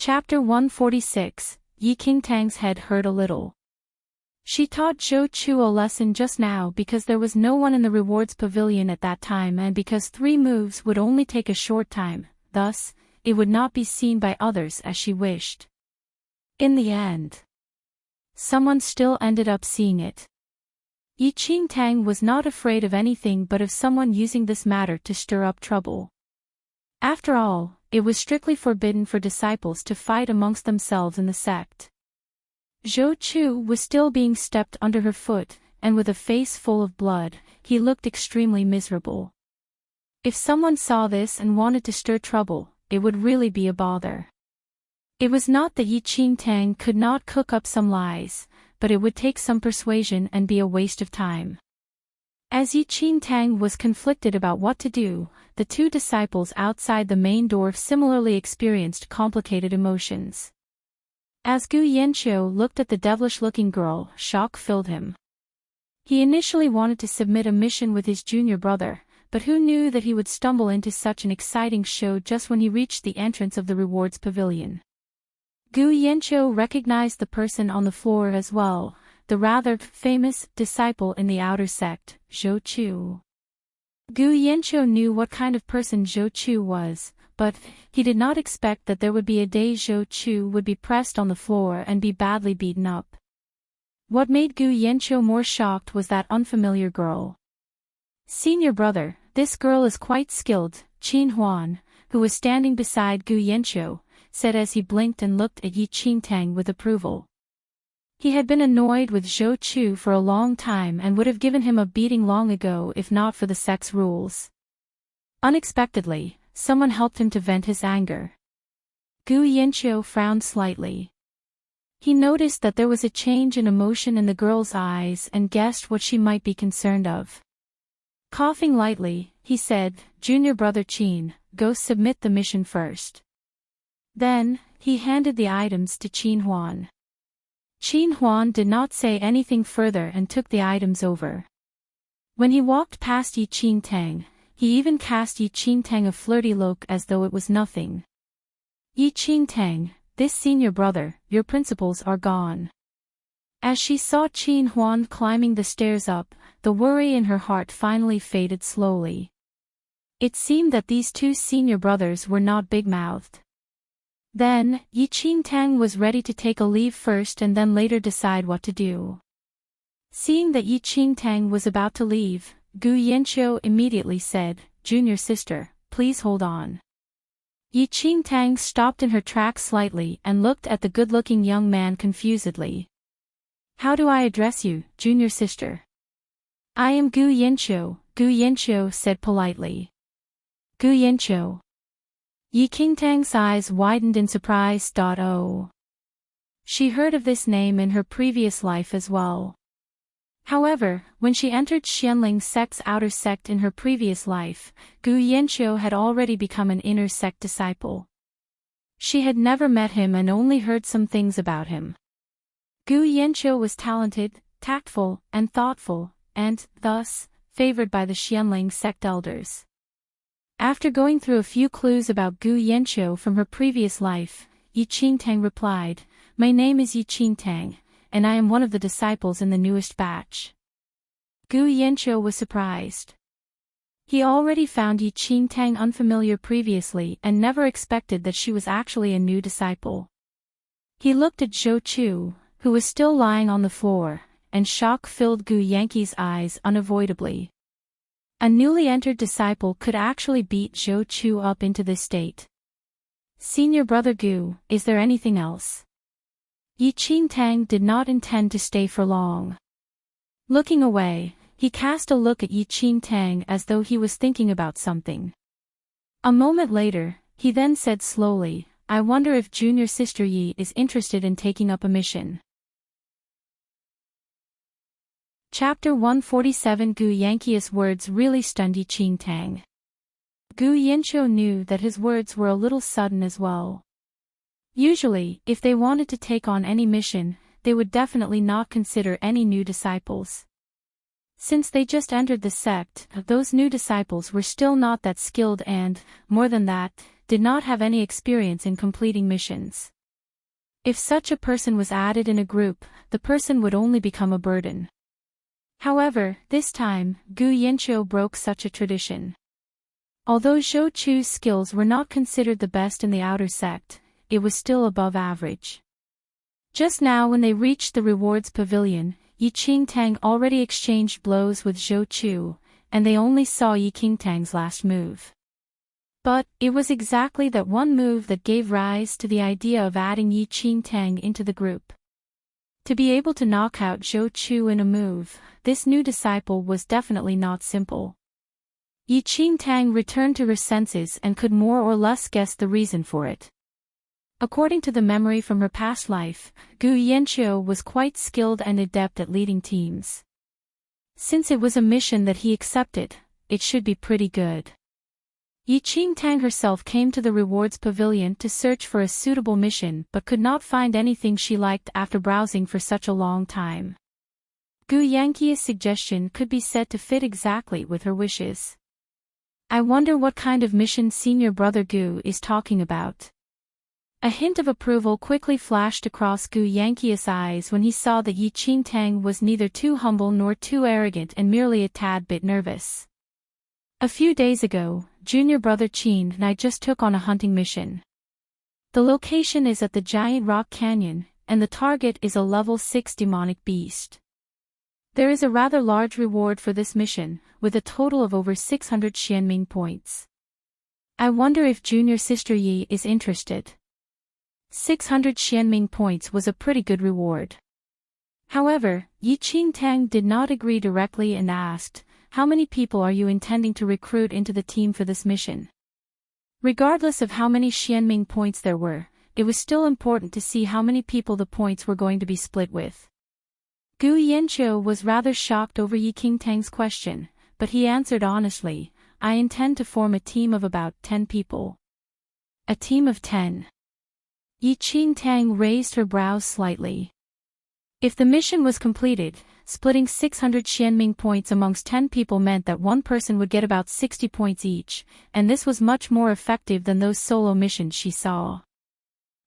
Chapter 146, Yi Qingtang's head hurt a little. She taught Zhou Chu a lesson just now because there was no one in the rewards pavilion at that time and because 3 moves would only take a short time, thus, it would not be seen by others as she wished. In the end, someone still ended up seeing it. Yi Qingtang was not afraid of anything but of someone using this matter to stir up trouble. After all, it was strictly forbidden for disciples to fight amongst themselves in the sect. Zhou Chu was still being stepped under her foot, and with a face full of blood, he looked extremely miserable. If someone saw this and wanted to stir trouble, it would really be a bother. It was not that Yi Qingtang could not cook up some lies, but it would take some persuasion and be a waste of time. As Yi Qingtang was conflicted about what to do, the 2 disciples outside the main door similarly experienced complicated emotions. As Gu Yanqiu looked at the devilish-looking girl, shock filled him. He initially wanted to submit a mission with his junior brother, but who knew that he would stumble into such an exciting show just when he reached the entrance of the rewards pavilion. Gu Yanqiu recognized the person on the floor as well, the rather famous disciple in the outer sect, Zhou Chu. Gu Yanqiu knew what kind of person Zhou Chu was, but he did not expect that there would be a day Zhou Chu would be pressed on the floor and be badly beaten up. What made Gu Yanqiu more shocked was that unfamiliar girl. "Senior brother, this girl is quite skilled," Qin Huan, who was standing beside Gu Yanqiu, said as he blinked and looked at Yi Qingtang with approval. He had been annoyed with Zhou Chu for a long time and would have given him a beating long ago if not for the sect's rules. Unexpectedly, someone helped him to vent his anger. Gu Yanqiu frowned slightly. He noticed that there was a change in emotion in the girl's eyes and guessed what she might be concerned of. Coughing lightly, he said, "Junior brother Qin, go submit the mission first." Then, he handed the items to Qin Huan. Qin Huan did not say anything further and took the items over. When he walked past Yi Qingtang, he even cast Yi Qingtang a flirty look as though it was nothing. "Yi Qingtang, this senior brother, your principles are gone." As she saw Qin Huan climbing the stairs up, the worry in her heart finally faded slowly. It seemed that these 2 senior brothers were not big-mouthed. Then, Yi Qingtang was ready to take a leave first and then later decide what to do. Seeing that Yi Qingtang was about to leave, Gu Yanqiu immediately said, "Junior sister, please hold on." Yi Qingtang stopped in her tracks slightly and looked at the good-looking young man confusedly. "How do I address you, junior sister?" "I am Gu Yanqiu," Gu Yanqiu said politely. "Gu Yanqiu." Yi Qingtang's eyes widened in surprise. Oh. She heard of this name in her previous life as well. However, when she entered Xianling sect's outer sect in her previous life, Gu Yanqiu had already become an inner sect disciple. She had never met him and only heard some things about him. Gu Yanqiu was talented, tactful, and thoughtful, and, thus, favored by the Xianling sect elders. After going through a few clues about Gu Yanqiu from her previous life, Yi Qingtang replied, "My name is Yi Qingtang, and I am one of the disciples in the newest batch." Gu Yanqiu was surprised. He already found Yi Qingtang unfamiliar previously and never expected that she was actually a new disciple. He looked at Zhou Chu, who was still lying on the floor, and shock filled Gu Yanqi's eyes unavoidably. A newly entered disciple could actually beat Zhou Chu up into this state. "Senior brother Gu, is there anything else?" Yi Qingtang did not intend to stay for long. Looking away, he cast a look at Yi Qingtang as though he was thinking about something. A moment later, he then said slowly, "I wonder if junior sister Yi is interested in taking up a mission." Chapter 147. Gu Yanqi's words really stunned Yi Qingtang. Gu Yanqiu knew that his words were a little sudden as well. Usually, if they wanted to take on any mission, they would definitely not consider any new disciples. Since they just entered the sect, those new disciples were still not that skilled and, more than that, did not have any experience in completing missions. If such a person was added in a group, the person would only become a burden. However, this time, Gu Yanqiu broke such a tradition. Although Zhou Chu's skills were not considered the best in the outer sect, it was still above average. Just now when they reached the rewards pavilion, Yi Qingtang already exchanged blows with Zhou Chu, and they only saw Yi Qingtang's last move. But, it was exactly that one move that gave rise to the idea of adding Yi Qingtang into the group. To be able to knock out Zhou Chu in a move, this new disciple was definitely not simple. Yi Qingtang returned to her senses and could more or less guess the reason for it. According to the memory from her past life, Gu Yanqiu was quite skilled and adept at leading teams. Since it was a mission that he accepted, it should be pretty good. Yi Qingtang herself came to the rewards pavilion to search for a suitable mission but could not find anything she liked after browsing for such a long time. Gu Yanqiu's suggestion could be said to fit exactly with her wishes. I wonder what kind of mission senior brother Gu is talking about. A hint of approval quickly flashed across Gu Yanqiu's eyes when he saw that Yi Qingtang was neither too humble nor too arrogant and merely a tad bit nervous. A few days ago, junior brother Qin and I just took on a hunting mission. The location is at the Giant Rock Canyon, and the target is a level 6 demonic beast. There is a rather large reward for this mission, with a total of over 600 Xianming points. I wonder if junior sister Yi is interested. 600 Xianming points was a pretty good reward. However, Yi Qingtang did not agree directly and asked, how many people are you intending to recruit into the team for this mission? Regardless of how many Xianming points there were, it was still important to see how many people the points were going to be split with. Gu Yanqiu was rather shocked over Yi Qingtang's question, but he answered honestly, I intend to form a team of about 10 people. A team of 10. Yi Qingtang raised her brows slightly. If the mission was completed, splitting 600 Xianming points amongst 10 people meant that one person would get about 60 points each, and this was much more effective than those solo missions she saw.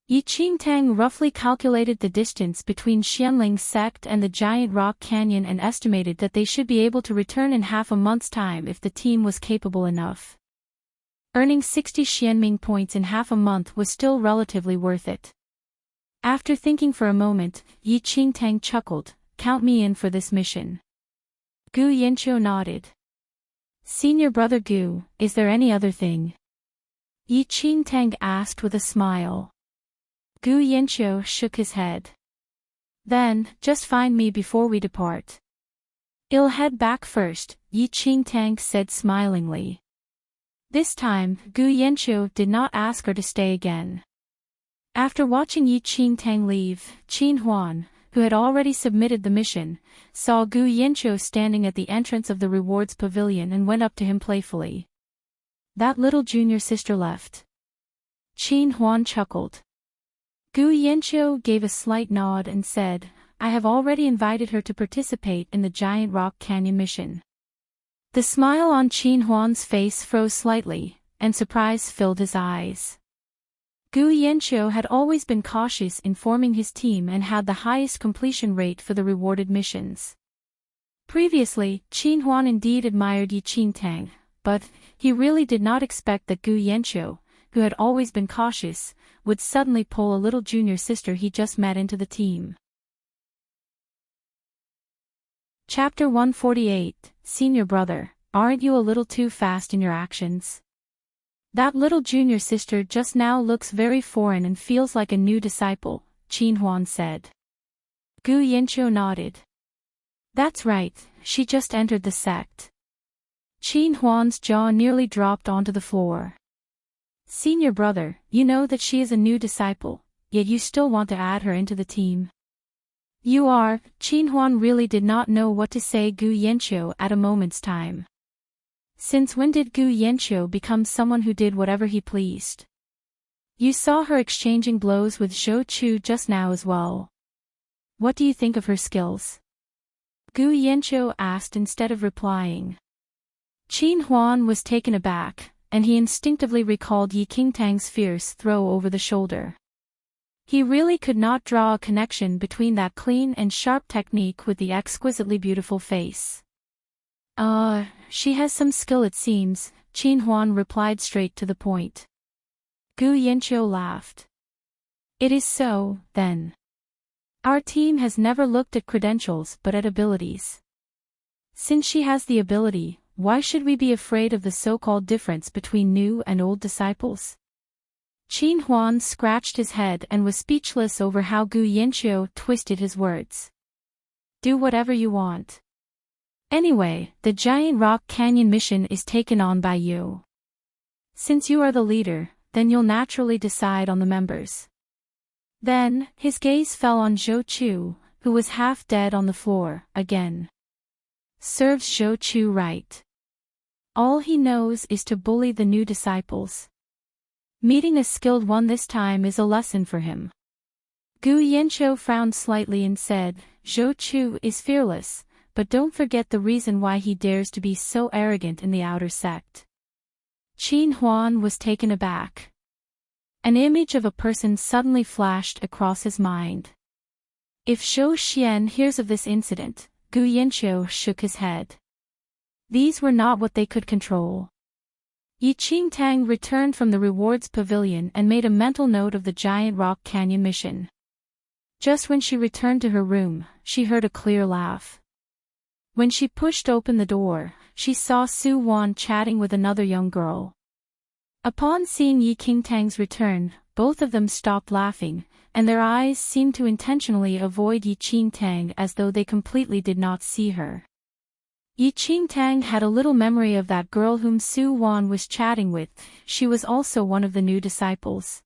Yi Qingtang roughly calculated the distance between Xianling sect and the Giant Rock Canyon and estimated that they should be able to return in half a month's time if the team was capable enough. Earning 60 Xianming points in half a month was still relatively worth it. After thinking for a moment, Yi Qingtang chuckled, count me in for this mission. Gu Yanqiu nodded. Senior brother Gu, is there any other thing? Yi Qingtang asked with a smile. Gu Yanqiu shook his head. Then, just find me before we depart. I'll head back first, Yi Qingtang said smilingly. This time, Gu Yanqiu did not ask her to stay again. After watching Yi Qingtang leave, Qin Huan, who had already submitted the mission, saw Gu Yanqiu standing at the entrance of the rewards pavilion and went up to him playfully. That little junior sister left. Qin Huan chuckled. Gu Yanqiu gave a slight nod and said, I have already invited her to participate in the Giant Rock Canyon mission. The smile on Qin Huan's face froze slightly, and surprise filled his eyes. Gu Yanqiu had always been cautious in forming his team and had the highest completion rate for the rewarded missions. Previously, Qin Huan indeed admired Yi Qingtang, but he really did not expect that Gu Yanqiu, who had always been cautious, would suddenly pull a little junior sister he just met into the team. Chapter 148, Senior Brother, aren't you a little too fast in your actions? That little junior sister just now looks very foreign and feels like a new disciple, Qin Huan said. Gu Yanqiu nodded. That's right, she just entered the sect. Qin Huan's jaw nearly dropped onto the floor. Senior brother, you know that she is a new disciple, yet you still want to add her into the team. You are, Qin Huan really did not know what to say Gu Yanqiu at a moment's time. Since when did Gu Yanqiu become someone who did whatever he pleased? You saw her exchanging blows with Zhou Chu just now as well. What do you think of her skills? Gu Yanqiu asked instead of replying. Qin Huan was taken aback, and he instinctively recalled Yi Qingtang's fierce throw over the shoulder. He really could not draw a connection between that clean and sharp technique with the exquisitely beautiful face. She has some skill it seems, Qin Huan replied straight to the point. Gu Yanqiu laughed. It is so, then. Our team has never looked at credentials but at abilities. Since she has the ability, why should we be afraid of the so-called difference between new and old disciples? Qin Huan scratched his head and was speechless over how Gu Yanqiu twisted his words. Do whatever you want. Anyway, the Giant Rock Canyon mission is taken on by you. Since you are the leader, then you'll naturally decide on the members. Then, his gaze fell on Zhou Chu, who was half dead on the floor, again. Serves Zhou Chu right. All he knows is to bully the new disciples. Meeting a skilled one this time is a lesson for him. Gu Yanqiu frowned slightly and said, Zhou Chu is fearless, but don't forget the reason why he dares to be so arrogant in the outer sect. Qin Huan was taken aback. An image of a person suddenly flashed across his mind. If Zhou Xian hears of this incident, Gu Yanqiu shook his head. These were not what they could control. Enchanting returned from the rewards pavilion and made a mental note of the Giant Rock Canyon mission. Just when she returned to her room, she heard a clear laugh. When she pushed open the door, she saw Su Wan chatting with another young girl. Upon seeing Enchanting's return, both of them stopped laughing, and their eyes seemed to intentionally avoid Enchanting as though they completely did not see her. Enchanting had a little memory of that girl whom Su Wan was chatting with. She was also one of the new disciples.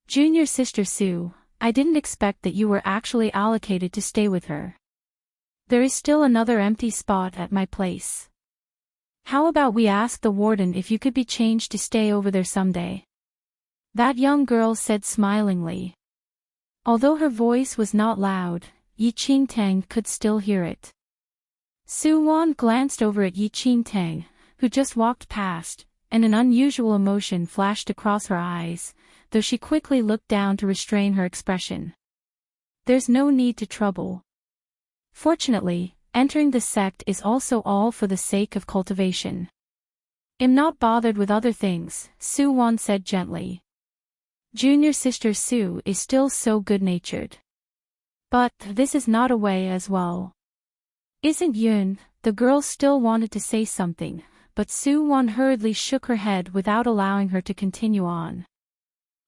Junior sister Su, I didn't expect that you were actually allocated to stay with her. There is still another empty spot at my place. How about we ask the warden if you could be changed to stay over there someday? That young girl said smilingly. Although her voice was not loud, Enchanting could still hear it. Su Wan glanced over at Enchanting, who just walked past, and an unusual emotion flashed across her eyes, though she quickly looked down to restrain her expression. There's no need to trouble. Fortunately, entering the sect is also all for the sake of cultivation. I'm not bothered with other things, Su Wan said gently. Junior sister Su is still so good-natured. But this is not a way as well. Isn't Yun? The girl still wanted to say something, but Su Wan hurriedly shook her head without allowing her to continue on.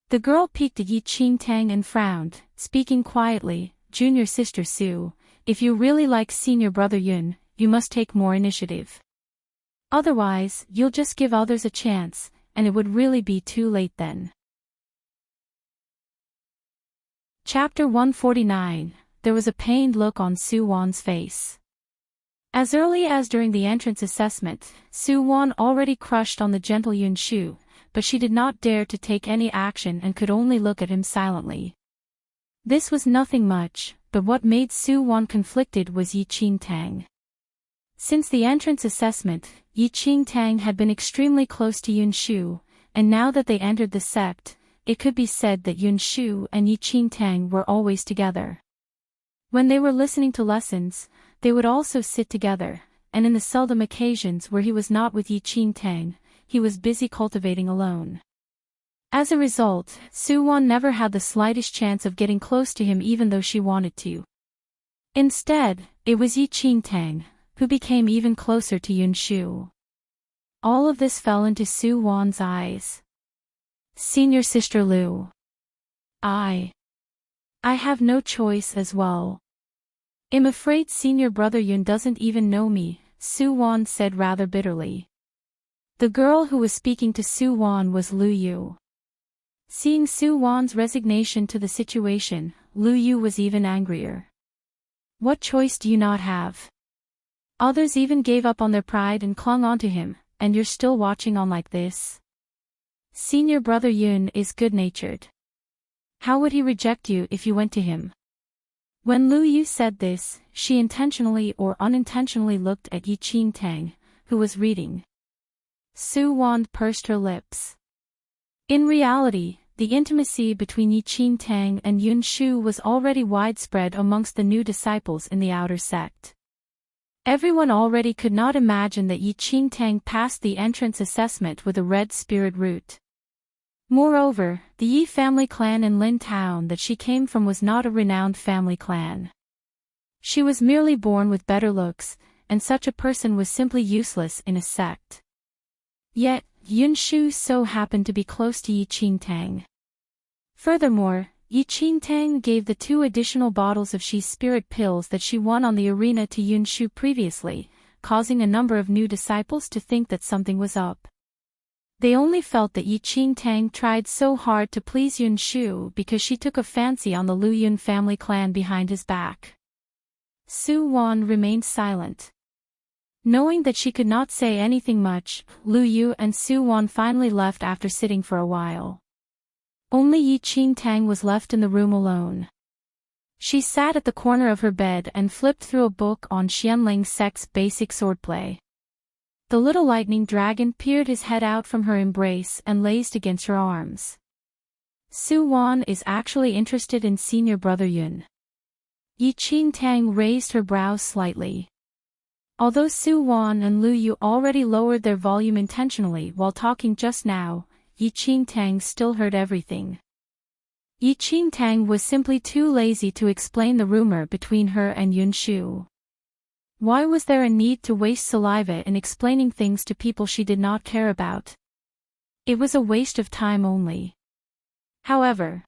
The girl peeked at Enchanting and frowned, speaking quietly, Junior sister Su, if you really like senior brother Yun, you must take more initiative. Otherwise, you'll just give others a chance, and it would really be too late then. Chapter 149. There was a pained look on Su Wan's face. As early as during the entrance assessment, Su Wan already crushed on the gentle Yun Shu, but she did not dare to take any action and could only look at him silently. This was nothing much, but what made Su Wan conflicted was Enchanting. Since the entrance assessment, Enchanting had been extremely close to Yun Shu, and now that they entered the sect, it could be said that Yun Shu and Enchanting were always together. When they were listening to lessons, they would also sit together, and in the seldom occasions where he was not with Enchanting, he was busy cultivating alone. As a result, Su Wan never had the slightest chance of getting close to him even though she wanted to. Instead, it was Enchanting, who became even closer to Yun Shu. All of this fell into Su Wan's eyes. Senior sister Lu. I have no choice as well. I'm afraid senior brother Yun doesn't even know me, Su Wan said rather bitterly. The girl who was speaking to Su Wan was Lu Yu. Seeing Su Wan's resignation to the situation, Lu Yu was even angrier. What choice do you not have? Others even gave up on their pride and clung onto him, and you're still watching on like this? Senior brother Yun is good-natured. How would he reject you if you went to him? When Lu Yu said this, she intentionally or unintentionally looked at Enchanting, who was reading. Su Wan pursed her lips. In reality, the intimacy between Enchanting and Yun Shu was already widespread amongst the new disciples in the outer sect. Everyone already could not imagine that Enchanting passed the entrance assessment with a red spirit root. Moreover, the Yi family clan in Lin Town that she came from was not a renowned family clan. She was merely born with better looks, and such a person was simply useless in a sect. Yet, Yun Shu so happened to be close to Enchanting. Furthermore, Enchanting gave the 2 additional bottles of Shi's spirit pills that she won on the arena to Yun Shu previously, causing a number of new disciples to think that something was up. They only felt that Enchanting tried so hard to please Yun Shu because she took a fancy on the Lu Yun family clan behind his back. Su Wan remained silent. Knowing that she could not say anything much, Lu Yu and Su Wan finally left after sitting for a while. Only Enchanting was left in the room alone. She sat at the corner of her bed and flipped through a book on Xianling sect's basic swordplay. The little lightning dragon peered his head out from her embrace and lazed against her arms. Su Wan is actually interested in senior brother Yun. Enchanting raised her brows slightly. Although Su Wan and Lu Yu already lowered their volume intentionally while talking just now, Enchanting still heard everything. Enchanting was simply too lazy to explain the rumor between her and Yun Shu. Why was there a need to waste saliva in explaining things to people she did not care about? It was a waste of time only. However,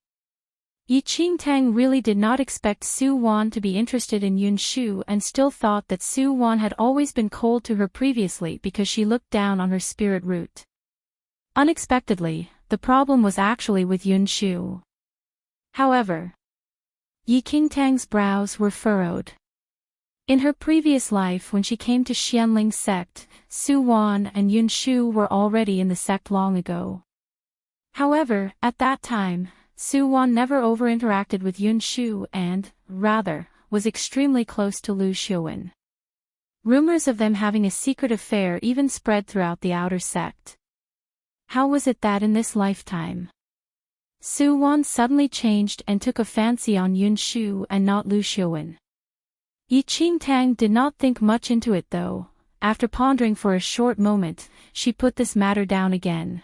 Enchanting really did not expect Su Wan to be interested in Yun Shu and still thought that Su Wan had always been cold to her previously because she looked down on her spirit root. Unexpectedly, the problem was actually with Yun Shu. However, Enchanting's brows were furrowed. In her previous life when she came to Xianling sect, Su Wan and Yun Shu were already in the sect long ago. However, at that time, Su Wan never over-interacted with Yun Shu and, rather, was extremely close to Lu Xiuwen. Rumors of them having a secret affair even spread throughout the outer sect. How was it that in this lifetime, Su Wan suddenly changed and took a fancy on Yun Shu and not Lu Xiuwen? Enchanting did not think much into it though. After pondering for a short moment, she put this matter down again.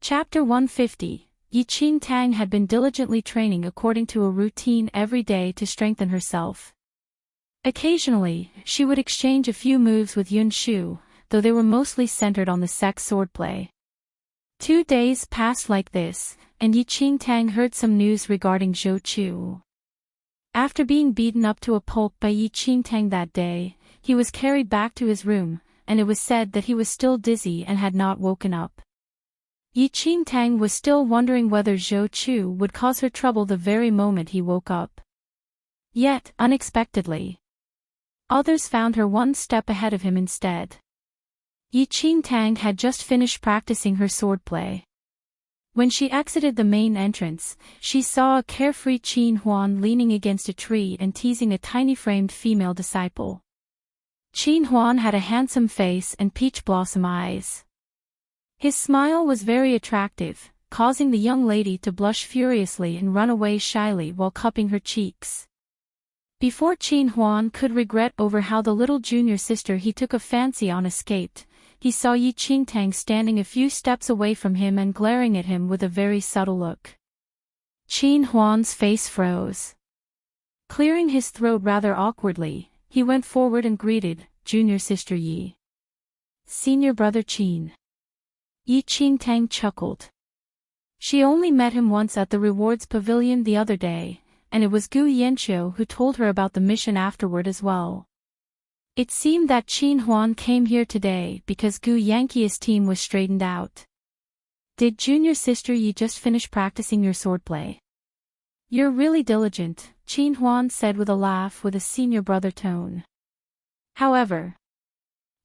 Chapter 150. Enchanting had been diligently training according to a routine every day to strengthen herself. Occasionally, she would exchange a few moves with Yun Shu, though they were mostly centered on the sex swordplay. 2 days passed like this, and Enchanting heard some news regarding Zhou Chu. After being beaten up to a pulp by Enchanting that day, he was carried back to his room, and it was said that he was still dizzy and had not woken up. Enchanting was still wondering whether Zhou Chu would cause her trouble the very moment he woke up. Yet, unexpectedly, others found her 1 step ahead of him instead. Enchanting had just finished practicing her swordplay. When she exited the main entrance, she saw a carefree Qin Huan leaning against a tree and teasing a tiny framed female disciple. Qin Huan had a handsome face and peach blossom eyes. His smile was very attractive, causing the young lady to blush furiously and run away shyly while cupping her cheeks. Before Qin Huan could regret over how the little junior sister he took a fancy on escaped, he saw Enchanting standing a few steps away from him and glaring at him with a very subtle look. Qin Huan's face froze. Clearing his throat rather awkwardly, he went forward and greeted, "Junior sister Yi." "Senior brother Qin." Enchanting chuckled. She only met him once at the rewards pavilion the other day, and it was Gu Yanqiu who told her about the mission afterward as well. It seemed that Qin Huan came here today because Gu Yanqiu's team was straightened out. "Did junior sister Yi just finish practicing your swordplay?" "You're really diligent," Qin Huan said with a laugh with a senior brother tone. However,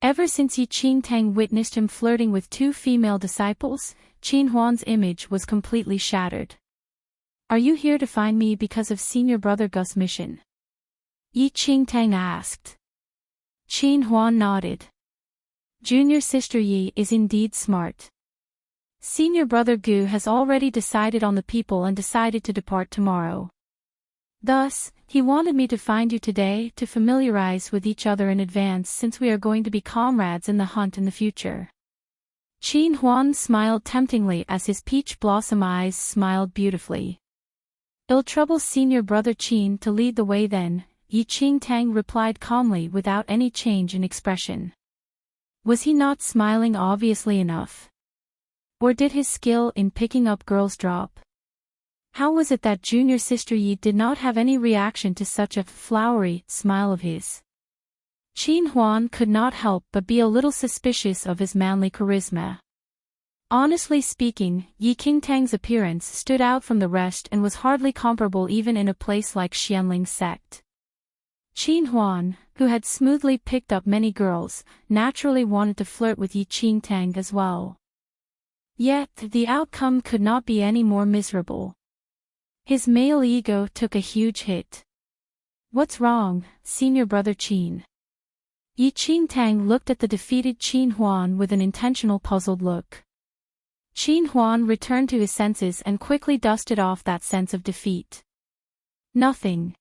ever since Enchanting witnessed him flirting with 2 female disciples, Qin Huan's image was completely shattered. "Are you here to find me because of senior brother Gus' mission?" Enchanting asked. Qin Huan nodded. "Junior sister Yi is indeed smart. Senior brother Gu has already decided on the people and decided to depart tomorrow. Thus, he wanted me to find you today to familiarize with each other in advance since we are going to be comrades in the hunt in the future. Qin Huan smiled temptingly as his peach blossom eyes smiled beautifully. It'll trouble senior brother Qin to lead the way then, Yi Qingtang replied calmly without any change in expression. Was he not smiling obviously enough? Or did his skill in picking up girls drop? How was it that junior sister Yi did not have any reaction to such a flowery smile of his? Qin Huan could not help but be a little suspicious of his manly charisma. Honestly speaking, Yi Qingtang's appearance stood out from the rest and was hardly comparable even in a place like Xianling's sect. Qin Huan, who had smoothly picked up many girls, naturally wanted to flirt with Yi Qingtang as well. Yet, the outcome could not be any more miserable. His male ego took a huge hit. What's wrong, senior brother Qin? Yi Qingtang looked at the defeated Qin Huan with an intentional puzzled look. Qin Huan returned to his senses and quickly dusted off that sense of defeat. Nothing.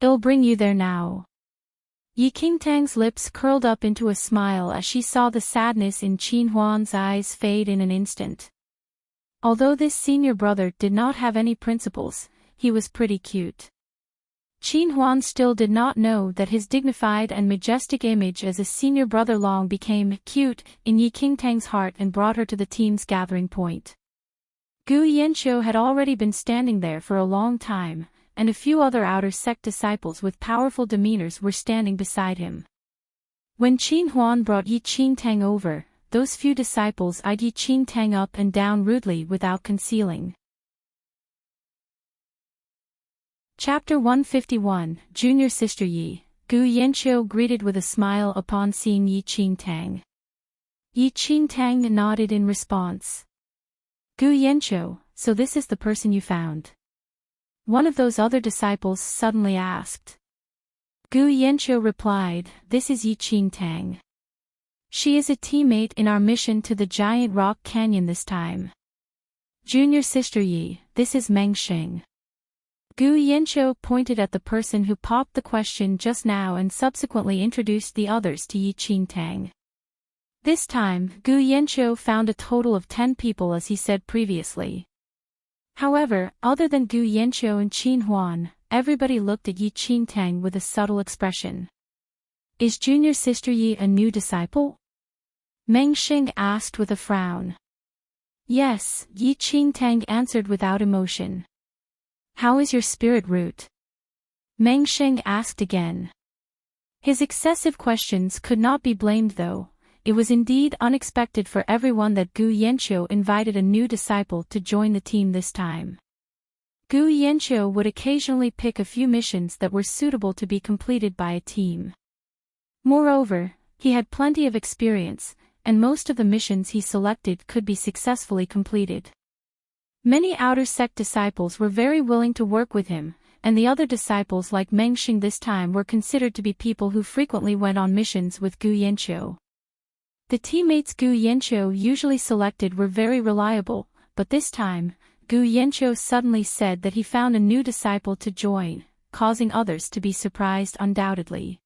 It'll bring you there now. Yi Qingtang's lips curled up into a smile as she saw the sadness in Qin Huan's eyes fade in an instant. Although this senior brother did not have any principles, he was pretty cute. Qin Huan still did not know that his dignified and majestic image as a senior brother long became cute in Yi Qingtang's heart and brought her to the team's gathering point. Gu Yanqiu had already been standing there for a long time, and a few other outer sect disciples with powerful demeanors were standing beside him. When Qin Huan brought Yi Qingtang over, those few disciples eyed Yi Qingtang up and down rudely without concealing. Chapter 151, Junior Sister Yi, Gu Yanqiu greeted with a smile upon seeing Yi Qingtang. Yi Qingtang nodded in response. Gu Yanqiu, so this is the person you found? One of those other disciples suddenly asked. Gu Yanqiu replied, this is Yi Qingtang. She is a teammate in our mission to the giant rock canyon this time. Junior Sister Yi, this is Meng Xing. Gu Yanqiu pointed at the person who popped the question just now and subsequently introduced the others to Yi Qingtang. This time, Gu Yanqiu found a total of 10 people as he said previously. However, other than Gu Yanqiu and Qin Huan, everybody looked at Yi Qingtang with a subtle expression. Is Junior Sister Yi a new disciple? Meng Xing asked with a frown. Yes, Yi Qingtang answered without emotion. How is your spirit root? Meng Xing asked again. His excessive questions could not be blamed though. It was indeed unexpected for everyone that Gu Yanqiu invited a new disciple to join the team this time. Gu Yanqiu would occasionally pick a few missions that were suitable to be completed by a team. Moreover, he had plenty of experience, and most of the missions he selected could be successfully completed. Many outer sect disciples were very willing to work with him, and the other disciples like Meng Xing this time were considered to be people who frequently went on missions with Gu Yanqiu. The teammates Gu Yanqiu usually selected were very reliable, but this time, Gu Yanqiu suddenly said that he found a new disciple to join, causing others to be surprised undoubtedly.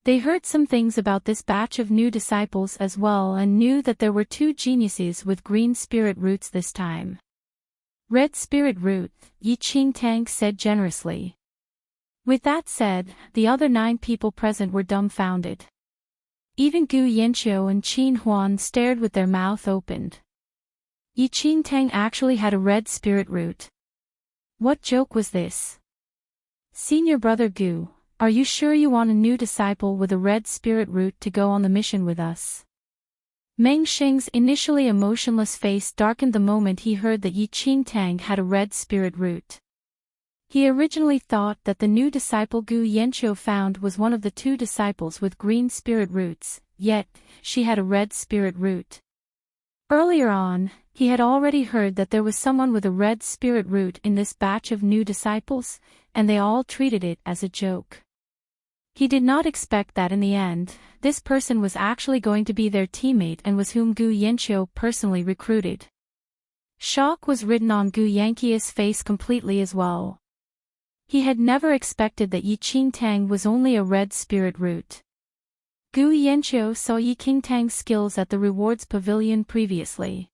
They heard some things about this batch of new disciples as well and knew that there were 2 geniuses with green spirit roots this time. Red spirit root, Yi Qingtang said generously. With that said, the other 9 people present were dumbfounded. Even Gu Yanqiu and Qin Huan stared with their mouth opened. Yi Qingtang actually had a red spirit root. What joke was this? Senior brother Gu, are you sure you want a new disciple with a red spirit root to go on the mission with us? Meng Xing's initially emotionless face darkened the moment he heard that Yi Qingtang had a red spirit root. He originally thought that the new disciple Gu Yanqiu found was one of the 2 disciples with green spirit roots, yet, she had a red spirit root. Earlier on, he had already heard that there was someone with a red spirit root in this batch of new disciples, and they all treated it as a joke. He did not expect that in the end, this person was actually going to be their teammate and was whom Gu Yanqiu personally recruited. Shock was written on Gu Yanqiu's face completely as well. He had never expected that Yi Qingtang was only a red spirit root. Gu Yanqiu saw Yi Qingtang's skills at the rewards pavilion previously.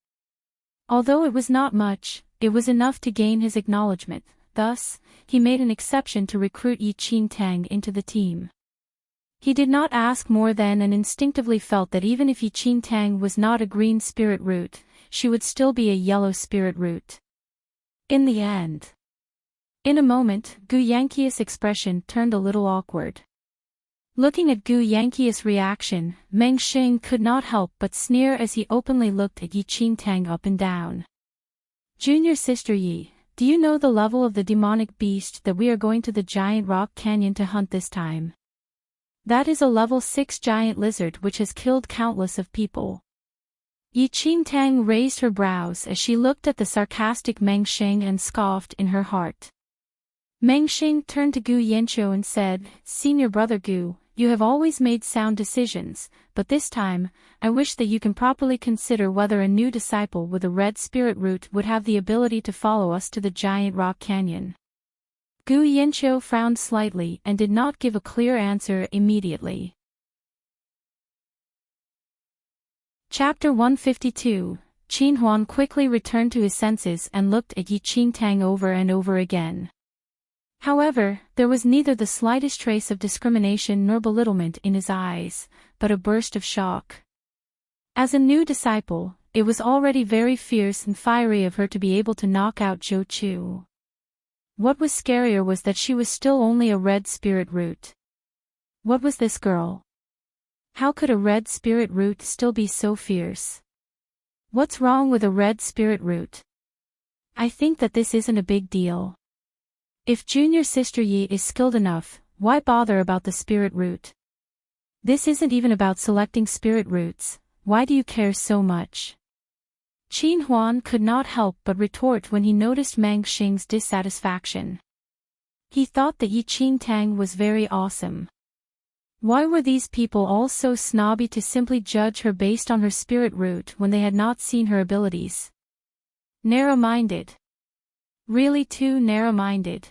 Although it was not much, it was enough to gain his acknowledgement, thus, he made an exception to recruit Yi Qingtang into the team. He did not ask more than and instinctively felt that even if Yi Qingtang was not a green spirit root, she would still be a yellow spirit root. In the end. In a moment, Gu Yanqiu's expression turned a little awkward. Looking at Gu Yanqiu's reaction, Meng Xing could not help but sneer as he openly looked at Yi Qingtang up and down. Junior Sister Yi, do you know the level of the demonic beast that we are going to the giant rock canyon to hunt this time? That is a level 6 giant lizard which has killed countless of people. Yi Qingtang raised her brows as she looked at the sarcastic Meng Xing and scoffed in her heart. Meng Xing turned to Gu Yanqiu and said, Senior brother Gu, you have always made sound decisions, but this time, I wish that you can properly consider whether a new disciple with a red spirit root would have the ability to follow us to the giant rock canyon. Gu Yanqiu frowned slightly and did not give a clear answer immediately. Chapter 152, Qin Huan quickly returned to his senses and looked at Yi Qingtang over and over again. However, there was neither the slightest trace of discrimination nor belittlement in his eyes, but a burst of shock. As a new disciple, it was already very fierce and fiery of her to be able to knock out Zhou Chu. What was scarier was that she was still only a red spirit root. What was this girl? How could a red spirit root still be so fierce? What's wrong with a red spirit root? I think that this isn't a big deal. If Junior Sister Yi is skilled enough, why bother about the spirit root? This isn't even about selecting spirit roots, why do you care so much? Qin Huan could not help but retort when he noticed Meng Xing's dissatisfaction. He thought that Yi Qingtang was very awesome. Why were these people all so snobby to simply judge her based on her spirit root when they had not seen her abilities? Narrow-minded. Really too narrow-minded.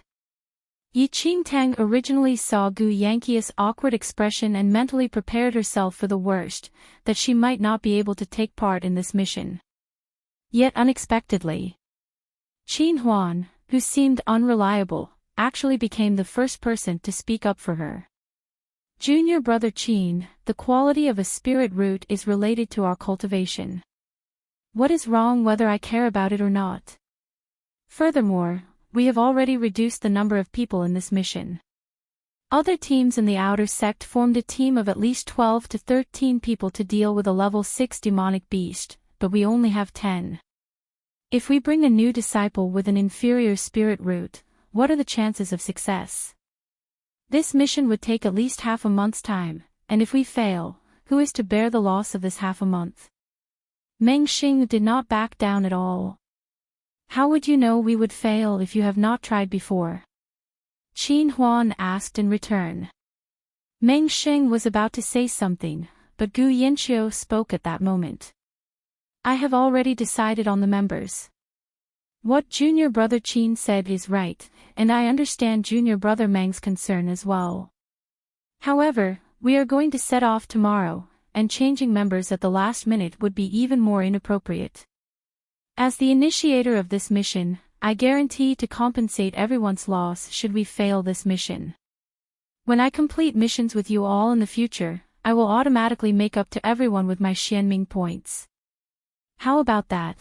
Yi Qingtang originally saw Gu Yanqiu's awkward expression and mentally prepared herself for the worst, that she might not be able to take part in this mission. Yet unexpectedly, Qin Huan, who seemed unreliable, actually became the first person to speak up for her. Junior brother Qin, the quality of a spirit root is related to our cultivation. What is wrong whether I care about it or not? Furthermore, we have already reduced the number of people in this mission. Other teams in the outer sect formed a team of at least 12 to 13 people to deal with a level 6 demonic beast, but we only have 10. If we bring a new disciple with an inferior spirit root, what are the chances of success? This mission would take at least half a month's time, and if we fail, who is to bear the loss of this half a month? Meng Xing did not back down at all. How would you know we would fail if you have not tried before? Qin Huan asked in return. Meng Xing was about to say something, but Gu Yanqiu spoke at that moment. I have already decided on the members. What junior brother Qin said is right, and I understand junior brother Meng's concern as well. However, we are going to set off tomorrow, and changing members at the last minute would be even more inappropriate. As the initiator of this mission, I guarantee to compensate everyone's loss should we fail this mission. When I complete missions with you all in the future, I will automatically make up to everyone with my Xianming points. How about that?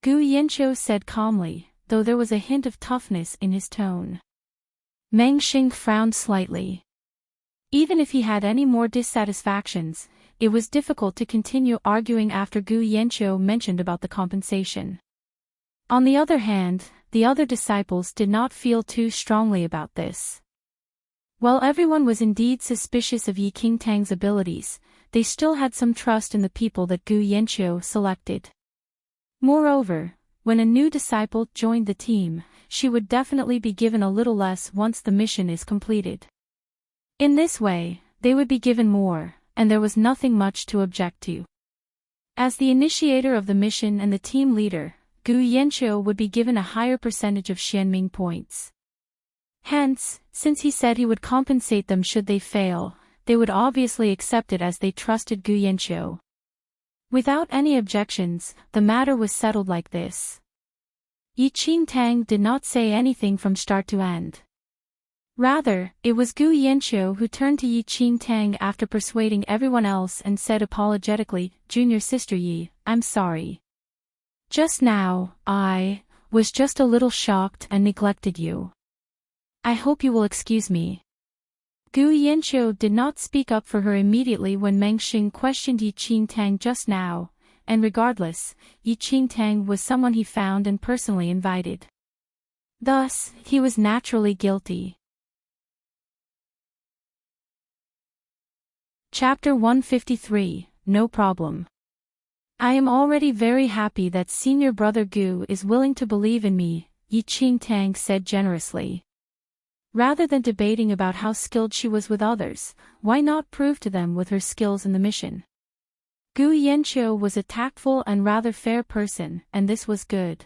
Gu Yanqiu said calmly, though there was a hint of toughness in his tone. Meng Xing frowned slightly. Even if he had any more dissatisfactions, it was difficult to continue arguing after Gu Yanqiu mentioned about the compensation. On the other hand, the other disciples did not feel too strongly about this. While everyone was indeed suspicious of Yi Qingtang's abilities, they still had some trust in the people that Gu Yanqiu selected. Moreover, when a new disciple joined the team, she would definitely be given a little less once the mission is completed. In this way, they would be given more, and there was nothing much to object to. As the initiator of the mission and the team leader, Gu Yanqiu would be given a higher percentage of Xianming points. Hence, since he said he would compensate them should they fail, they would obviously accept it as they trusted Gu Yanqiu. Without any objections, the matter was settled like this. Enchanting did not say anything from start to end. Rather, it was Gu Yanqiu who turned to Enchanting after persuading everyone else and said apologetically, "Junior sister Yi, I'm sorry. Just now, I was just a little shocked and neglected you. I hope you will excuse me." Gu Yanqiu did not speak up for her immediately when Meng Xing questioned Enchanting just now, and regardless, Enchanting was someone he found and personally invited. Thus, he was naturally guilty. Chapter 153, No Problem. I am already very happy that senior brother Gu is willing to believe in me, Enchanting said generously. Rather than debating about how skilled she was with others, why not prove to them with her skills in the mission? Gu Yanqiu was a tactful and rather fair person, and this was good.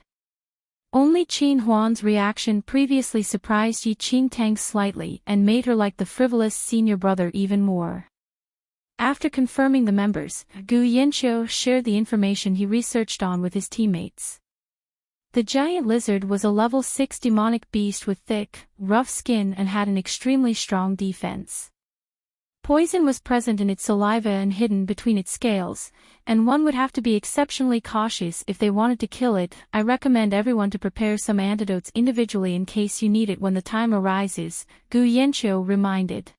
Only Qin Huan's reaction previously surprised Enchanting slightly and made her like the frivolous senior brother even more. After confirming the members, Gu Yanqiu shared the information he researched on with his teammates. The giant lizard was a level 6 demonic beast with thick, rough skin and had an extremely strong defense. Poison was present in its saliva and hidden between its scales, and one would have to be exceptionally cautious if they wanted to kill it. I recommend everyone to prepare some antidotes individually in case you need it when the time arises, Gu Yanqiu reminded.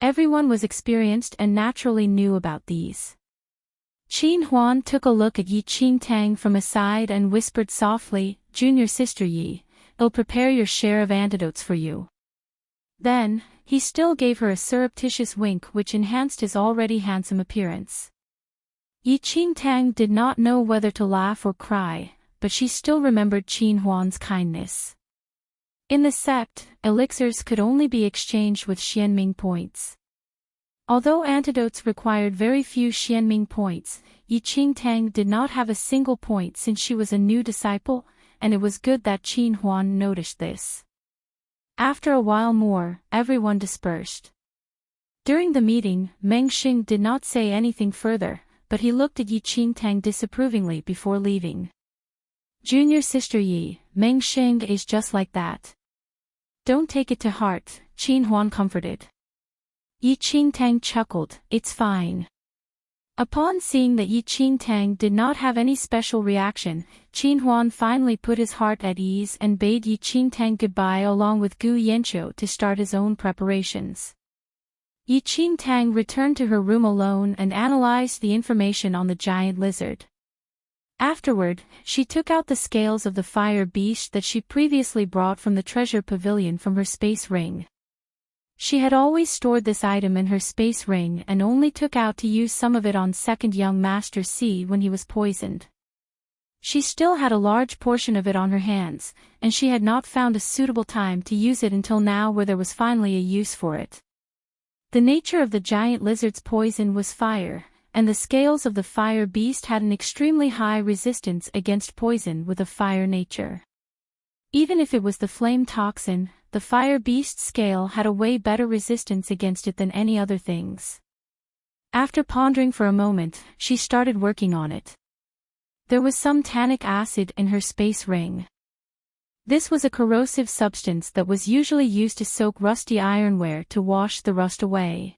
Everyone was experienced and naturally knew about these. Qin Huan took a look at Enchanting from a side and whispered softly, "Junior sister Yi, I'll prepare your share of antidotes for you." Then, he still gave her a surreptitious wink which enhanced his already handsome appearance. Enchanting did not know whether to laugh or cry, but she still remembered Qin Huan's kindness. In the sect, elixirs could only be exchanged with Xianming points. Although antidotes required very few Xianming points, Enchanting did not have a single point since she was a new disciple, and it was good that Qin Huan noticed this. After a while more, everyone dispersed. During the meeting, Meng Xing did not say anything further, but he looked at Enchanting disapprovingly before leaving. "Junior sister Yi, Meng Xing is just like that. Don't take it to heart," Qin Huan comforted. Enchanting chuckled, "It's fine." Upon seeing that Enchanting did not have any special reaction, Qin Huan finally put his heart at ease and bade Enchanting goodbye along with Gu Yanqiu to start his own preparations. Enchanting returned to her room alone and analyzed the information on the giant lizard. Afterward, she took out the scales of the fire beast that she previously brought from the treasure pavilion from her space ring. She had always stored this item in her space ring and only took out to use some of it on second young Master C when he was poisoned. She still had a large portion of it on her hands, and she had not found a suitable time to use it until now where there was finally a use for it. The nature of the giant lizard's poison was fire, and the scales of the fire beast had an extremely high resistance against poison with a fire nature. Even if it was the flame toxin, the fire beast's scale had a way better resistance against it than any other things. After pondering for a moment, she started working on it. There was some tannic acid in her space ring. This was a corrosive substance that was usually used to soak rusty ironware to wash the rust away.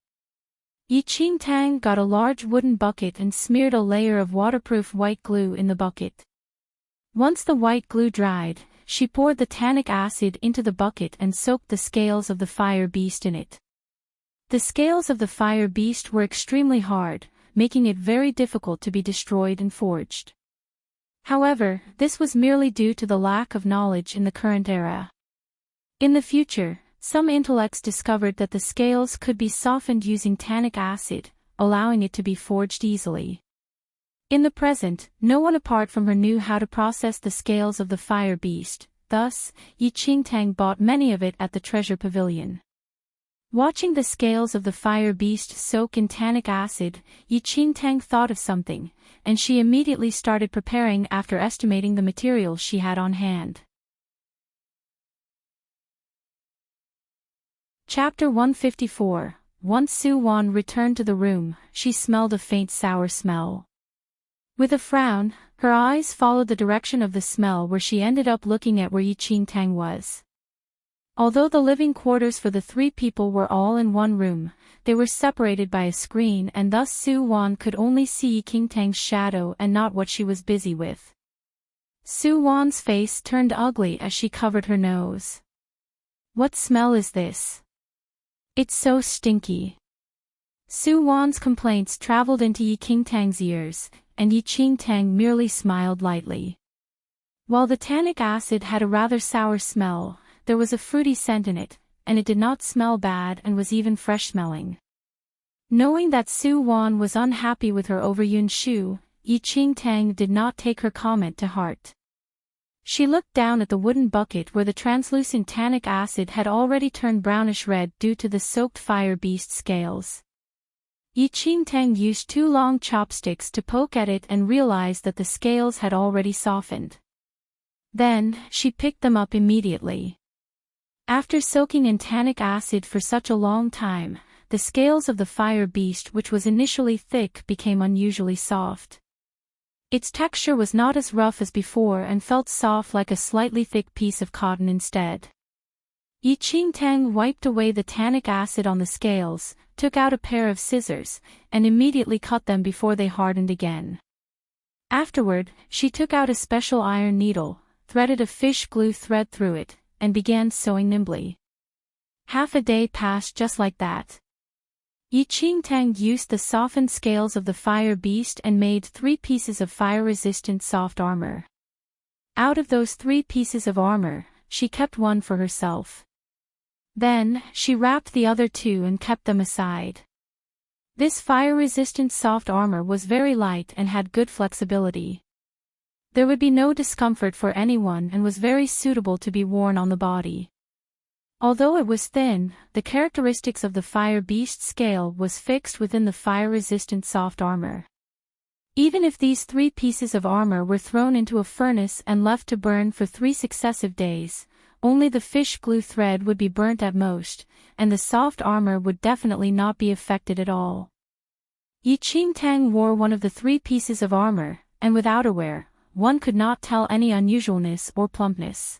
Enchanting got a large wooden bucket and smeared a layer of waterproof white glue in the bucket. Once the white glue dried, she poured the tannic acid into the bucket and soaked the scales of the fire beast in it. The scales of the fire beast were extremely hard, making it very difficult to be destroyed and forged. However, this was merely due to the lack of knowledge in the current era. In the future, some intellects discovered that the scales could be softened using tannic acid, allowing it to be forged easily. In the present, no one apart from her knew how to process the scales of the fire beast, thus, Enchanting bought many of it at the treasure pavilion. Watching the scales of the fire beast soak in tannic acid, Enchanting thought of something, and she immediately started preparing after estimating the materials she had on hand. Chapter 154. Once Su-won returned to the room, she smelled a faint sour smell. With a frown, her eyes followed the direction of the smell where she ended up looking at where Enchanting was. Although the living quarters for the three people were all in one room, they were separated by a screen and thus Su-won could only see Enchanting's shadow and not what she was busy with. Su-won's face turned ugly as she covered her nose. What smell is this? It's so stinky. Su-won's complaints traveled into Enchanting's ears, and Enchanting merely smiled lightly. While the tannic acid had a rather sour smell, there was a fruity scent in it, and it did not smell bad and was even fresh-smelling. Knowing that Su-won was unhappy with her over Yunshu, Enchanting did not take her comment to heart. She looked down at the wooden bucket where the translucent tannic acid had already turned brownish red due to the soaked fire beast scales. Enchanting used 2 long chopsticks to poke at it and realized that the scales had already softened. Then, she picked them up immediately. After soaking in tannic acid for such a long time, the scales of the fire beast which was initially thick became unusually soft. Its texture was not as rough as before and felt soft like a slightly thick piece of cotton instead. Enchanting wiped away the tannic acid on the scales, took out a pair of scissors, and immediately cut them before they hardened again. Afterward, she took out a special iron needle, threaded a fish glue thread through it, and began sewing nimbly. Half a day passed just like that. Enchanting used the softened scales of the fire beast and made 3 pieces of fire-resistant soft armor. Out of those 3 pieces of armor, she kept one for herself. Then, she wrapped the other 2 and kept them aside. This fire-resistant soft armor was very light and had good flexibility. There would be no discomfort for anyone and was very suitable to be worn on the body. Although it was thin, the characteristics of the fire beast scale was fixed within the fire-resistant soft armor. Even if these 3 pieces of armor were thrown into a furnace and left to burn for 3 successive days, only the fish glue thread would be burnt at most, and the soft armor would definitely not be affected at all. Enchanting wore one of the 3 pieces of armor, and with outerwear, one could not tell any unusualness or plumpness.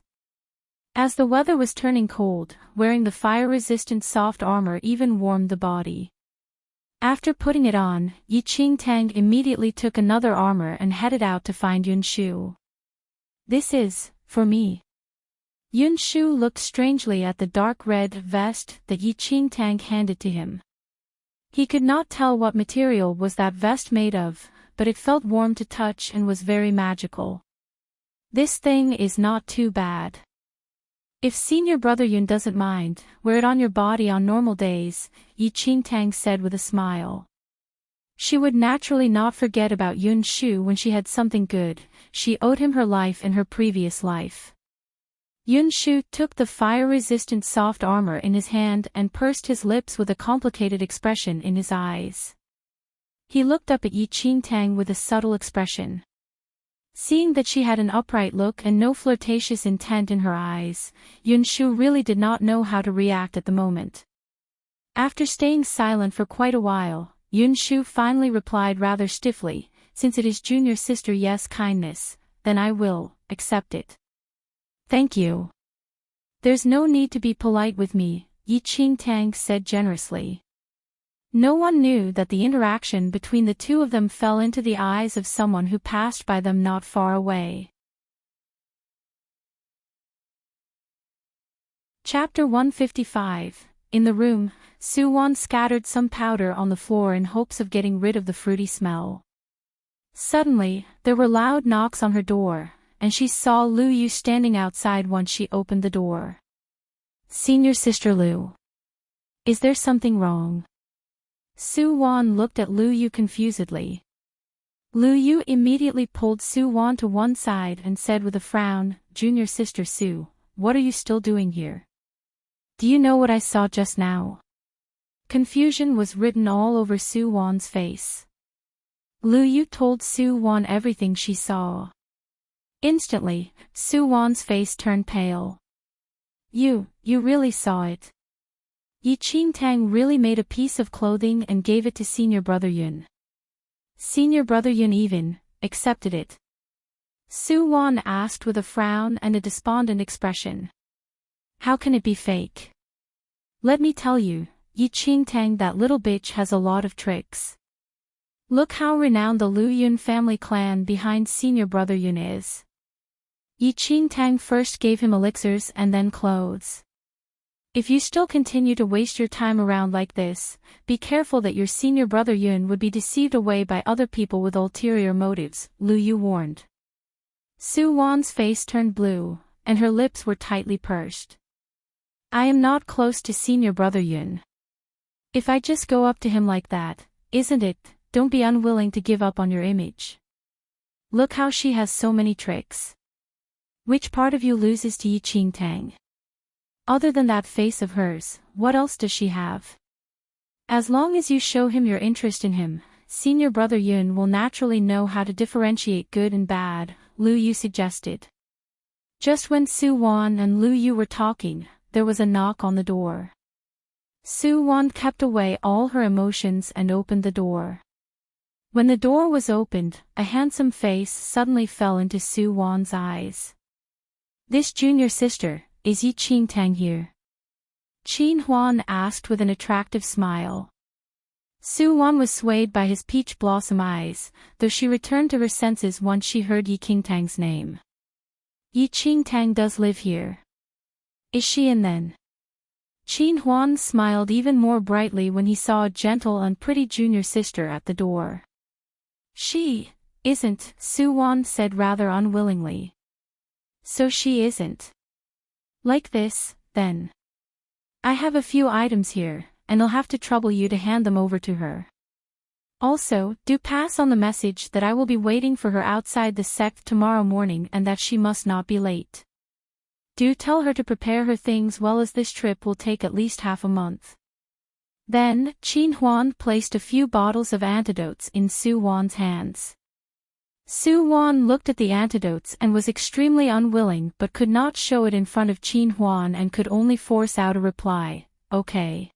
As the weather was turning cold, wearing the fire-resistant soft armor even warmed the body. After putting it on, Enchanting immediately took another armor and headed out to find Yunshu. This is, for me. Yunshu looked strangely at the dark red vest that Enchanting handed to him. He could not tell what material was that vest made of, but it felt warm to touch and was very magical. This thing is not too bad. If senior brother Yun doesn't mind, wear it on your body on normal days, Enchanting said with a smile. She would naturally not forget about Yunshu when she had something good, she owed him her life in her previous life. Yunshu took the fire-resistant soft armor in his hand and pursed his lips with a complicated expression in his eyes. He looked up at Enchanting with a subtle expression. Seeing that she had an upright look and no flirtatious intent in her eyes, Yunshu really did not know how to react at the moment. After staying silent for quite a while, Yunshu finally replied rather stiffly, "Since it is junior sister Yes kindness, then I will accept it." "Thank you. There's no need to be polite with me," Enchanting said generously. No one knew that the interaction between the two of them fell into the eyes of someone who passed by them not far away. Chapter 155. In the room, Su-won scattered some powder on the floor in hopes of getting rid of the fruity smell. Suddenly, there were loud knocks on her door, and she saw Lu Yu standing outside once she opened the door. "Senior sister Lu. Is there something wrong?" Su-won looked at Lu Yu confusedly. Lu Yu immediately pulled Su-won to one side and said with a frown, "Junior sister Su, what are you still doing here? Do you know what I saw just now?" Confusion was written all over Su Wan's face. Lu Yu told Su Wan everything she saw. Instantly, Su Wan's face turned pale. You really saw it. Enchanting really made a piece of clothing and gave it to Senior Brother Yun. Senior Brother Yun even accepted it. Su Wan asked with a frown and a despondent expression. How can it be fake? Let me tell you, Enchanting, that little bitch has a lot of tricks. Look how renowned the Lu Yun family clan behind Senior Brother Yun is. Enchanting first gave him elixirs and then clothes. If you still continue to waste your time around like this, be careful that your Senior Brother Yun would be deceived away by other people with ulterior motives, Lu Yu warned. Su Wan's face turned blue, and her lips were tightly pursed. I am not close to Senior Brother Yun. If I just go up to him like that, isn't it, don't be unwilling to give up on your image. Look how she has so many tricks. Which part of you loses to Enchanting? Other than that face of hers, what else does she have? As long as you show him your interest in him, Senior Brother Yun will naturally know how to differentiate good and bad, Lu Yu suggested. Just when Su Wan and Lu Yu were talking, there was a knock on the door. Su Wan kept away all her emotions and opened the door. When the door was opened, a handsome face suddenly fell into Su Wan's eyes. This junior sister, is Enchanting here? Qin Huan asked with an attractive smile. Su Wan was swayed by his peach blossom eyes, though she returned to her senses once she heard Enchanting's name. Enchanting does live here. Is she in then? Qin Huan smiled even more brightly when he saw a gentle and pretty junior sister at the door. She isn't, Su Wan said rather unwillingly. So she isn't. Like this, then. I have a few items here, and I'll have to trouble you to hand them over to her. Also, do pass on the message that I will be waiting for her outside the sect tomorrow morning and that she must not be late. Do tell her to prepare her things well, as this trip will take at least half a month. Then, Qin Huan placed a few bottles of antidotes in Su Wan's hands. Su Wan looked at the antidotes and was extremely unwilling but could not show it in front of Qin Huan and could only force out a reply, okay.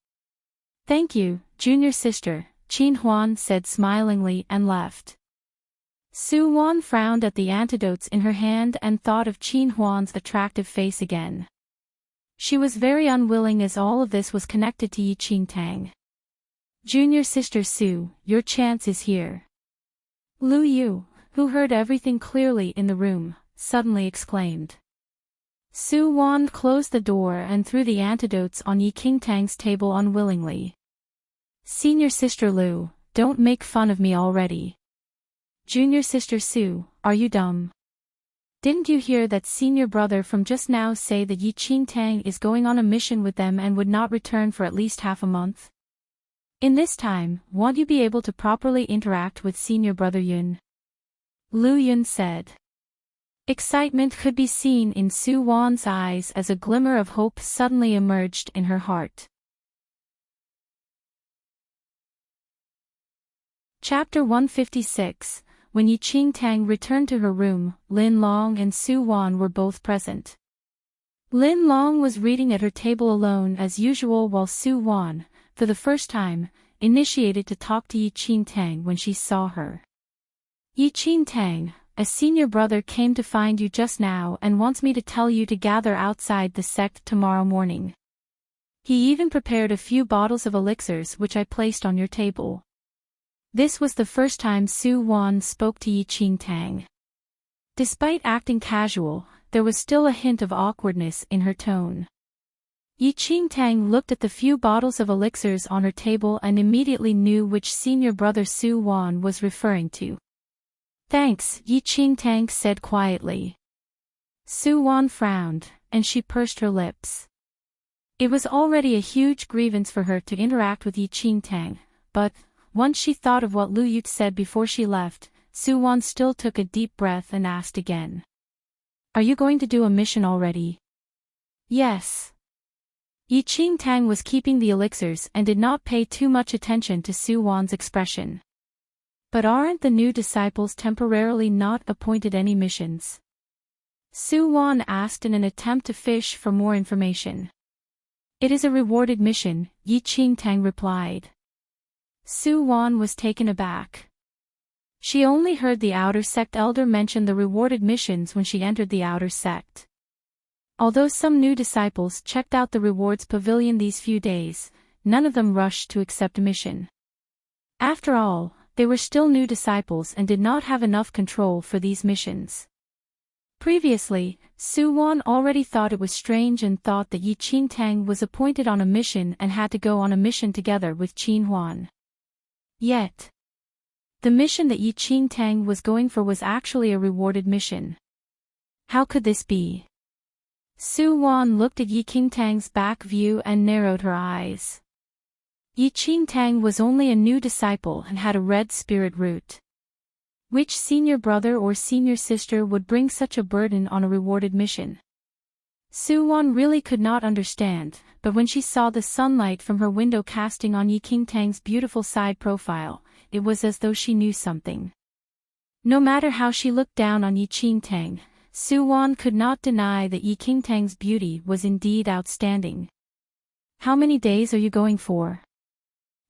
Thank you, junior sister, Qin Huan said smilingly and left. Su Wan frowned at the antidotes in her hand and thought of Qin Huan's attractive face again. She was very unwilling as all of this was connected to Enchanting. Junior sister Su, your chance is here. Lu Yu, who heard everything clearly in the room, suddenly exclaimed. Su Wan closed the door and threw the antidotes on Enchanting's table unwillingly. Senior sister Lu, don't make fun of me already. Junior sister Su, are you dumb? Didn't you hear that senior brother from just now say that Enchanting is going on a mission with them and would not return for at least half a month? In this time, won't you be able to properly interact with Senior Brother Yun? Lu Yun said. Excitement could be seen in Su Wan's eyes as a glimmer of hope suddenly emerged in her heart. Chapter 156. When Enchanting returned to her room, Lin Long and Su Wan were both present. Lin Long was reading at her table alone as usual while Su Wan, for the first time, initiated to talk to Enchanting when she saw her. Enchanting, a senior brother came to find you just now and wants me to tell you to gather outside the sect tomorrow morning. He even prepared a few bottles of elixirs which I placed on your table. This was the first time Su Wan spoke to Enchanting. Despite acting casual, there was still a hint of awkwardness in her tone. Enchanting looked at the few bottles of elixirs on her table and immediately knew which senior brother Su Wan was referring to. Thanks, Enchanting said quietly. Su Wan frowned, and she pursed her lips. It was already a huge grievance for her to interact with Enchanting, but, once she thought of what Lu Yu said before she left, Su Wan still took a deep breath and asked again. Are you going to do a mission already? Yes. Enchanting was keeping the elixirs and did not pay too much attention to Su Wan's expression. But aren't the new disciples temporarily not appointed any missions? Su Wan asked in an attempt to fish for more information. It is a rewarded mission, Enchanting replied. Su Wan was taken aback. She only heard the outer sect elder mention the rewarded missions when she entered the outer sect. Although some new disciples checked out the rewards pavilion these few days, none of them rushed to accept a mission. After all, they were still new disciples and did not have enough control for these missions. Previously, Su Wan already thought it was strange and thought that Enchanting was appointed on a mission and had to go on a mission together with Qin Huan. Yet, the mission that Enchanting was going for was actually a rewarded mission. How could this be? Su Wan looked at Enchanting's back view and narrowed her eyes. Enchanting was only a new disciple and had a red spirit root. Which senior brother or senior sister would bring such a burden on a rewarded mission? Su Wan really could not understand, but when she saw the sunlight from her window casting on Enchanting's beautiful side profile, it was as though she knew something. No matter how she looked down on Enchanting, Su Wan could not deny that Enchanting's beauty was indeed outstanding. How many days are you going for?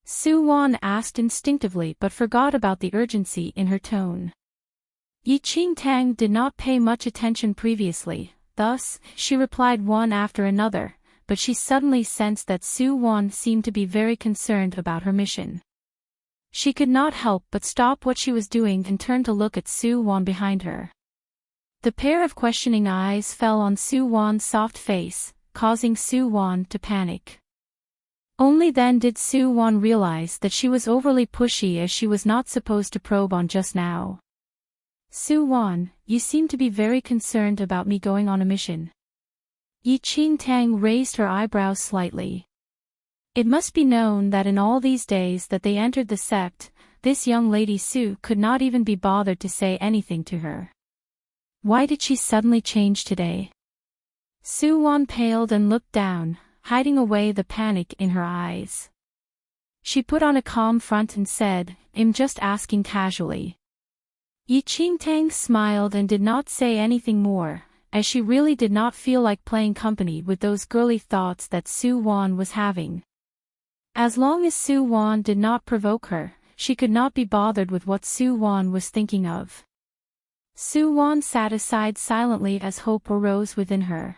Su Wan asked instinctively but forgot about the urgency in her tone. Enchanting did not pay much attention previously, thus, she replied one after another, but she suddenly sensed that Su Wan seemed to be very concerned about her mission. She could not help but stop what she was doing and turn to look at Su Wan behind her. The pair of questioning eyes fell on Su Wan's soft face, causing Su Wan to panic. Only then did Su Wan realize that she was overly pushy as she was not supposed to probe on just now. Su Wan, you seem to be very concerned about me going on a mission. Enchanting raised her eyebrows slightly. It must be known that in all these days that they entered the sect, this young lady Su could not even be bothered to say anything to her. Why did she suddenly change today? Su Wan paled and looked down, hiding away the panic in her eyes. She put on a calm front and said, I'm just asking casually. Enchanting smiled and did not say anything more, as she really did not feel like playing company with those girly thoughts that Su Wan was having. As long as Su Wan did not provoke her, she could not be bothered with what Su Wan was thinking of. Su Wan sat aside silently as hope arose within her.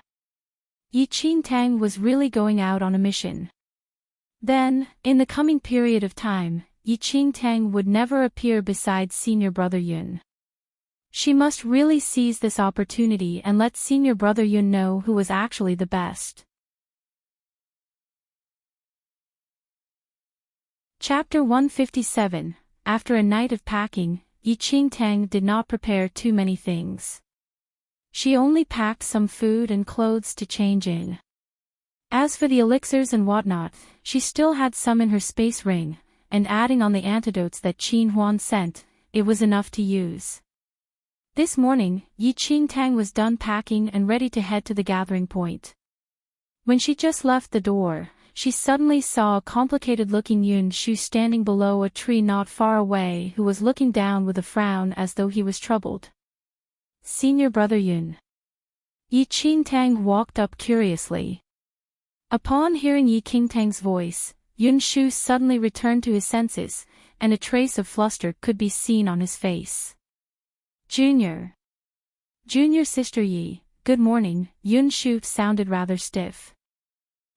Enchanting was really going out on a mission. Then, in the coming period of time, Enchanting would never appear beside senior brother Yun. She must really seize this opportunity and let senior brother Yun know who was actually the best. Chapter 157. After a night of packing, Enchanting did not prepare too many things. She only packed some food and clothes to change in. As for the elixirs and whatnot, she still had some in her space ring, and adding on the antidotes that Qin Huan sent, it was enough to use. This morning, Enchanting was done packing and ready to head to the gathering point. When she just left the door, she suddenly saw a complicated-looking Yun Shu standing below a tree not far away who was looking down with a frown as though he was troubled. Senior brother Yun. Enchanting walked up curiously. Upon hearing Enchanting's voice, Yun Shu suddenly returned to his senses, and a trace of fluster could be seen on his face. Junior sister Yi, good morning. Yun Shu sounded rather stiff.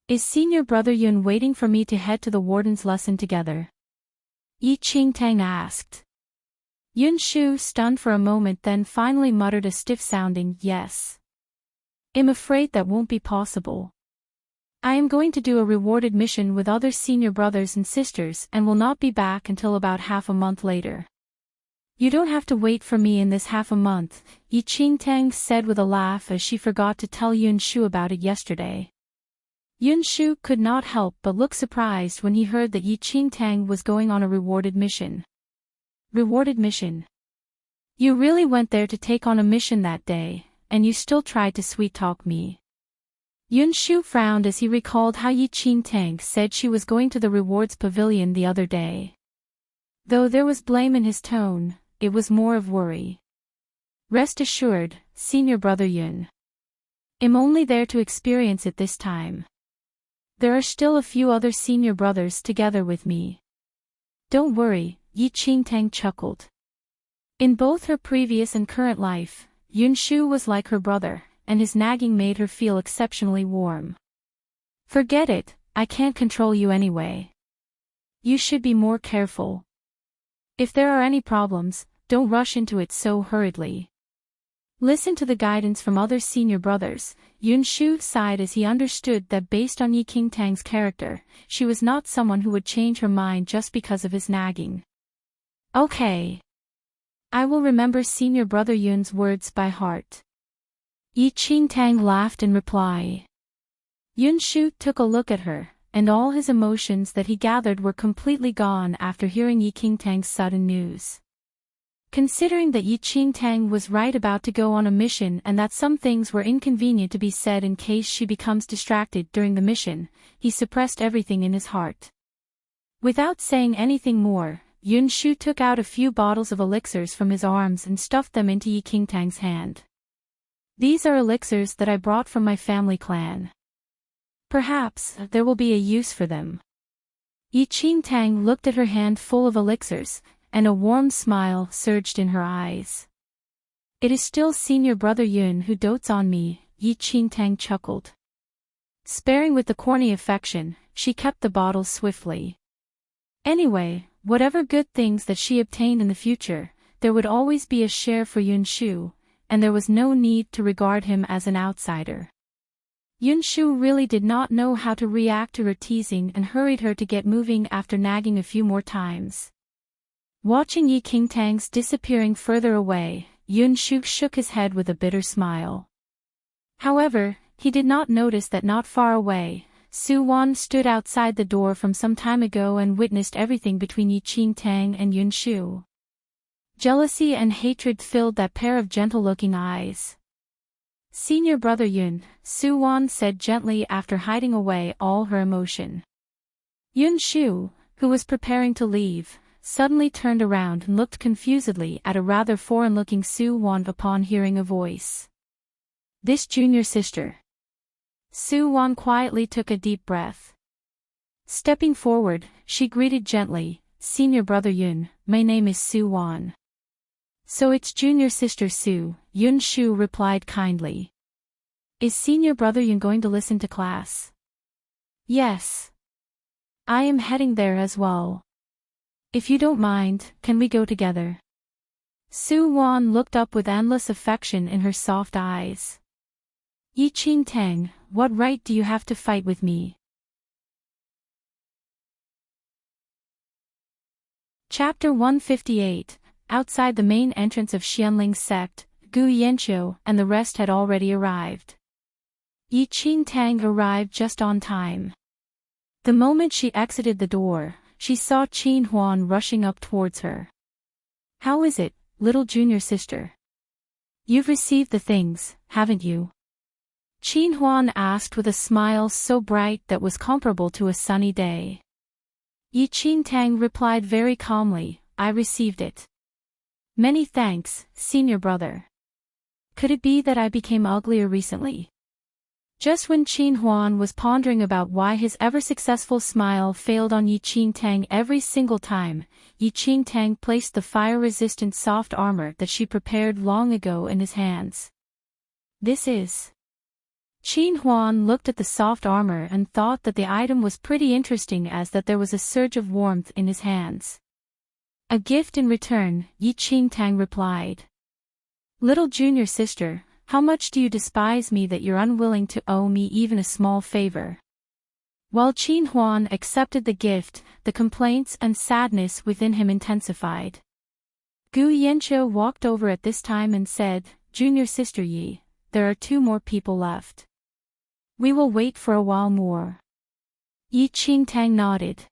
Is senior brother Yun waiting for me to head to the warden's lesson together? Enchanting asked. Yun Shu stunned for a moment then finally muttered a stiff-sounding yes. I'm afraid that won't be possible. I am going to do a rewarded mission with other senior brothers and sisters and will not be back until about half a month later. You don't have to wait for me in this half a month, Enchanting said with a laugh as she forgot to tell Yun Shu about it yesterday. Yun Shu could not help but look surprised when he heard that Enchanting was going on a rewarded mission. Rewarded mission? You really went there to take on a mission that day, and you still tried to sweet-talk me. Yun Shu frowned as he recalled how Enchanting said she was going to the rewards pavilion the other day. Though there was blame in his tone, it was more of worry. Rest assured, senior brother Yun. I'm only there to experience it this time. There are still a few other senior brothers together with me. Don't worry, Enchanting chuckled. In both her previous and current life, Yun Shu was like her brother, and his nagging made her feel exceptionally warm. Forget it, I can't control you anyway. You should be more careful. If there are any problems, don't rush into it so hurriedly. Listen to the guidance from other senior brothers. Yun Shu sighed as he understood that based on Enchanting's character, she was not someone who would change her mind just because of his nagging. Okay. I will remember senior brother Yun's words by heart. Enchanting laughed in reply. Yun Shu took a look at her, and all his emotions that he gathered were completely gone after hearing Enchanting's sudden news. Considering that Enchanting was right about to go on a mission and that some things were inconvenient to be said in case she becomes distracted during the mission, he suppressed everything in his heart. Without saying anything more, Yun Shu took out a few bottles of elixirs from his arms and stuffed them into Enchanting's hand. These are elixirs that I brought from my family clan. Perhaps there will be a use for them. Enchanting looked at her hand full of elixirs, and a warm smile surged in her eyes. It is still senior brother Yun who dotes on me, Enchanting chuckled. Sparing with the corny affection, she kept the bottles swiftly. Anyway, whatever good things that she obtained in the future, there would always be a share for Yun Shu, and there was no need to regard him as an outsider. Yun Shu really did not know how to react to her teasing and hurried her to get moving after nagging a few more times. Watching Enchanting's disappearing further away, Yun Shu shook his head with a bitter smile. However, he did not notice that not far away, Su Wan stood outside the door from some time ago and witnessed everything between Enchanting and Yun Shu. Jealousy and hatred filled that pair of gentle-looking eyes. Senior brother Yun, Su Wan said gently after hiding away all her emotion. Yun Shu, who was preparing to leave, suddenly turned around and looked confusedly at a rather foreign-looking Su Wan upon hearing a voice. This junior sister. Su Wan quietly took a deep breath. Stepping forward, she greeted gently, Senior brother Yun, my name is Su Wan. So it's junior sister Su, Yun Shu replied kindly. Is senior brother Yun going to listen to class? Yes. I am heading there as well. If you don't mind, can we go together? Su Wan looked up with endless affection in her soft eyes. Enchanting, what right do you have to fight with me? Chapter 158. Outside the main entrance of Xianling's sect, Gu Yanqiu and the rest had already arrived. Enchanting arrived just on time. The moment she exited the door, she saw Qin Huan rushing up towards her. How is it, little junior sister? You've received the things, haven't you? Qin Huan asked with a smile so bright that was comparable to a sunny day. Enchanting replied very calmly, I received it. Many thanks, senior brother. Could it be that I became uglier recently? Just when Qin Huan was pondering about why his ever-successful smile failed on Enchanting every single time, Enchanting placed the fire-resistant soft armor that she prepared long ago in his hands. This is... Qin Huan looked at the soft armor and thought that the item was pretty interesting as that there was a surge of warmth in his hands. A gift in return, Enchanting replied. Little junior sister, how much do you despise me that you're unwilling to owe me even a small favor? While Qin Huan accepted the gift, the complaints and sadness within him intensified. Gu Yanqiu walked over at this time and said, Junior sister Yi, there are 2 more people left. We will wait for a while more. Enchanting nodded.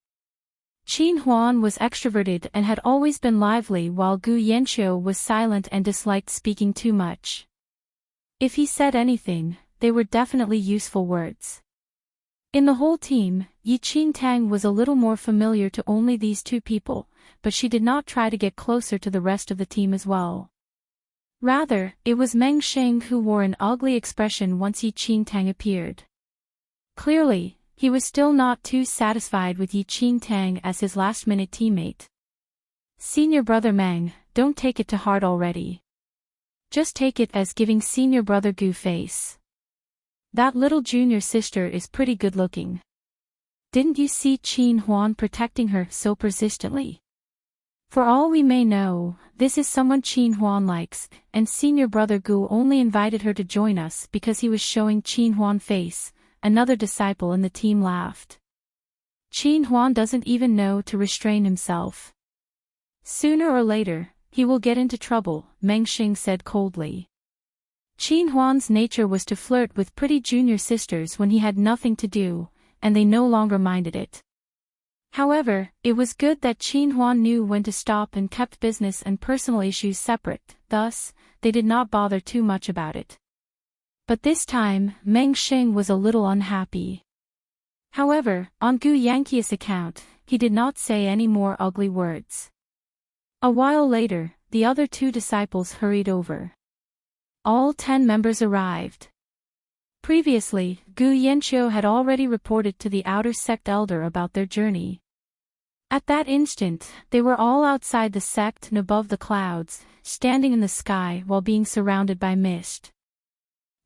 Qin Huan was extroverted and had always been lively while Gu Yanqiu was silent and disliked speaking too much. If he said anything, they were definitely useful words. In the whole team, Enchanting was a little more familiar to only these two people, but she did not try to get closer to the rest of the team as well. Rather, it was Meng Sheng who wore an ugly expression once Enchanting appeared. Clearly, he was still not too satisfied with Enchanting as his last-minute teammate. Senior brother Meng, don't take it to heart already. Just take it as giving senior brother Gu face. That little junior sister is pretty good-looking. Didn't you see Qin Huan protecting her so persistently? For all we may know, this is someone Qin Huan likes, and senior brother Gu only invited her to join us because he was showing Qin Huan face. Another disciple in the team laughed. Qin Huan doesn't even know to restrain himself. Sooner or later, he will get into trouble, Meng Sheng said coldly. Qin Huan's nature was to flirt with pretty junior sisters when he had nothing to do, and they no longer minded it. However, it was good that Qin Huan knew when to stop and kept business and personal issues separate, thus, they did not bother too much about it. But this time, Meng Sheng was a little unhappy. However, on Gu Yanqi's account, he did not say any more ugly words. A while later, the other two disciples hurried over. All 10 members arrived. Previously, Gu Yanqiu had already reported to the outer sect elder about their journey. At that instant, they were all outside the sect and above the clouds, standing in the sky while being surrounded by mist.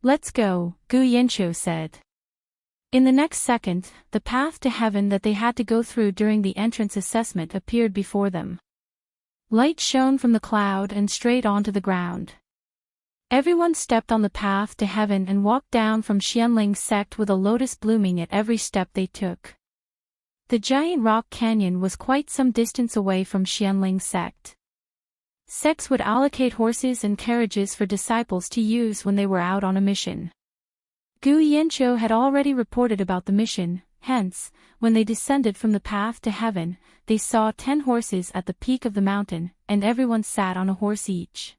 Let's go, Gu Yanqiu said. In the next second, the path to heaven that they had to go through during the entrance assessment appeared before them. Light shone from the cloud and straight onto the ground. Everyone stepped on the path to heaven and walked down from Xianling's sect with a lotus blooming at every step they took. The giant rock canyon was quite some distance away from Xianling's sect. Sects would allocate horses and carriages for disciples to use when they were out on a mission. Gu Yanqiu had already reported about the mission, hence, when they descended from the path to heaven, they saw 10 horses at the peak of the mountain, and everyone sat on a horse each.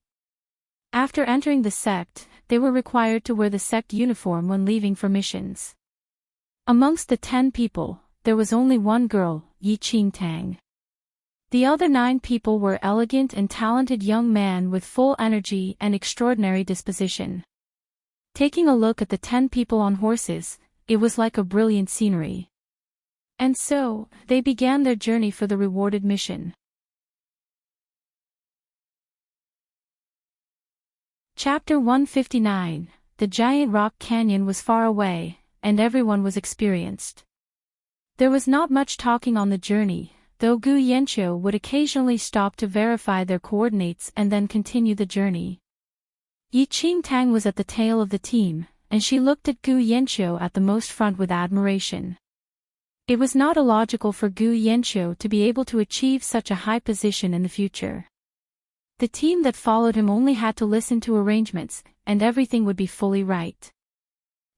After entering the sect, they were required to wear the sect uniform when leaving for missions. Amongst the 10 people, there was only one girl, Enchanting. The other 9 people were elegant and talented young men with full energy and extraordinary disposition. Taking a look at the 10 people on horses, it was like a brilliant scenery. And so, they began their journey for the rewarded mission. Chapter 159. The giant rock canyon was far away, and everyone was experienced. There was not much talking on the journey, though Gu Yanqiu would occasionally stop to verify their coordinates and then continue the journey. Enchanting was at the tail of the team, and she looked at Gu Yanqiu at the most front with admiration. It was not illogical for Gu Yanqiu to be able to achieve such a high position in the future. The team that followed him only had to listen to arrangements, and everything would be fully right.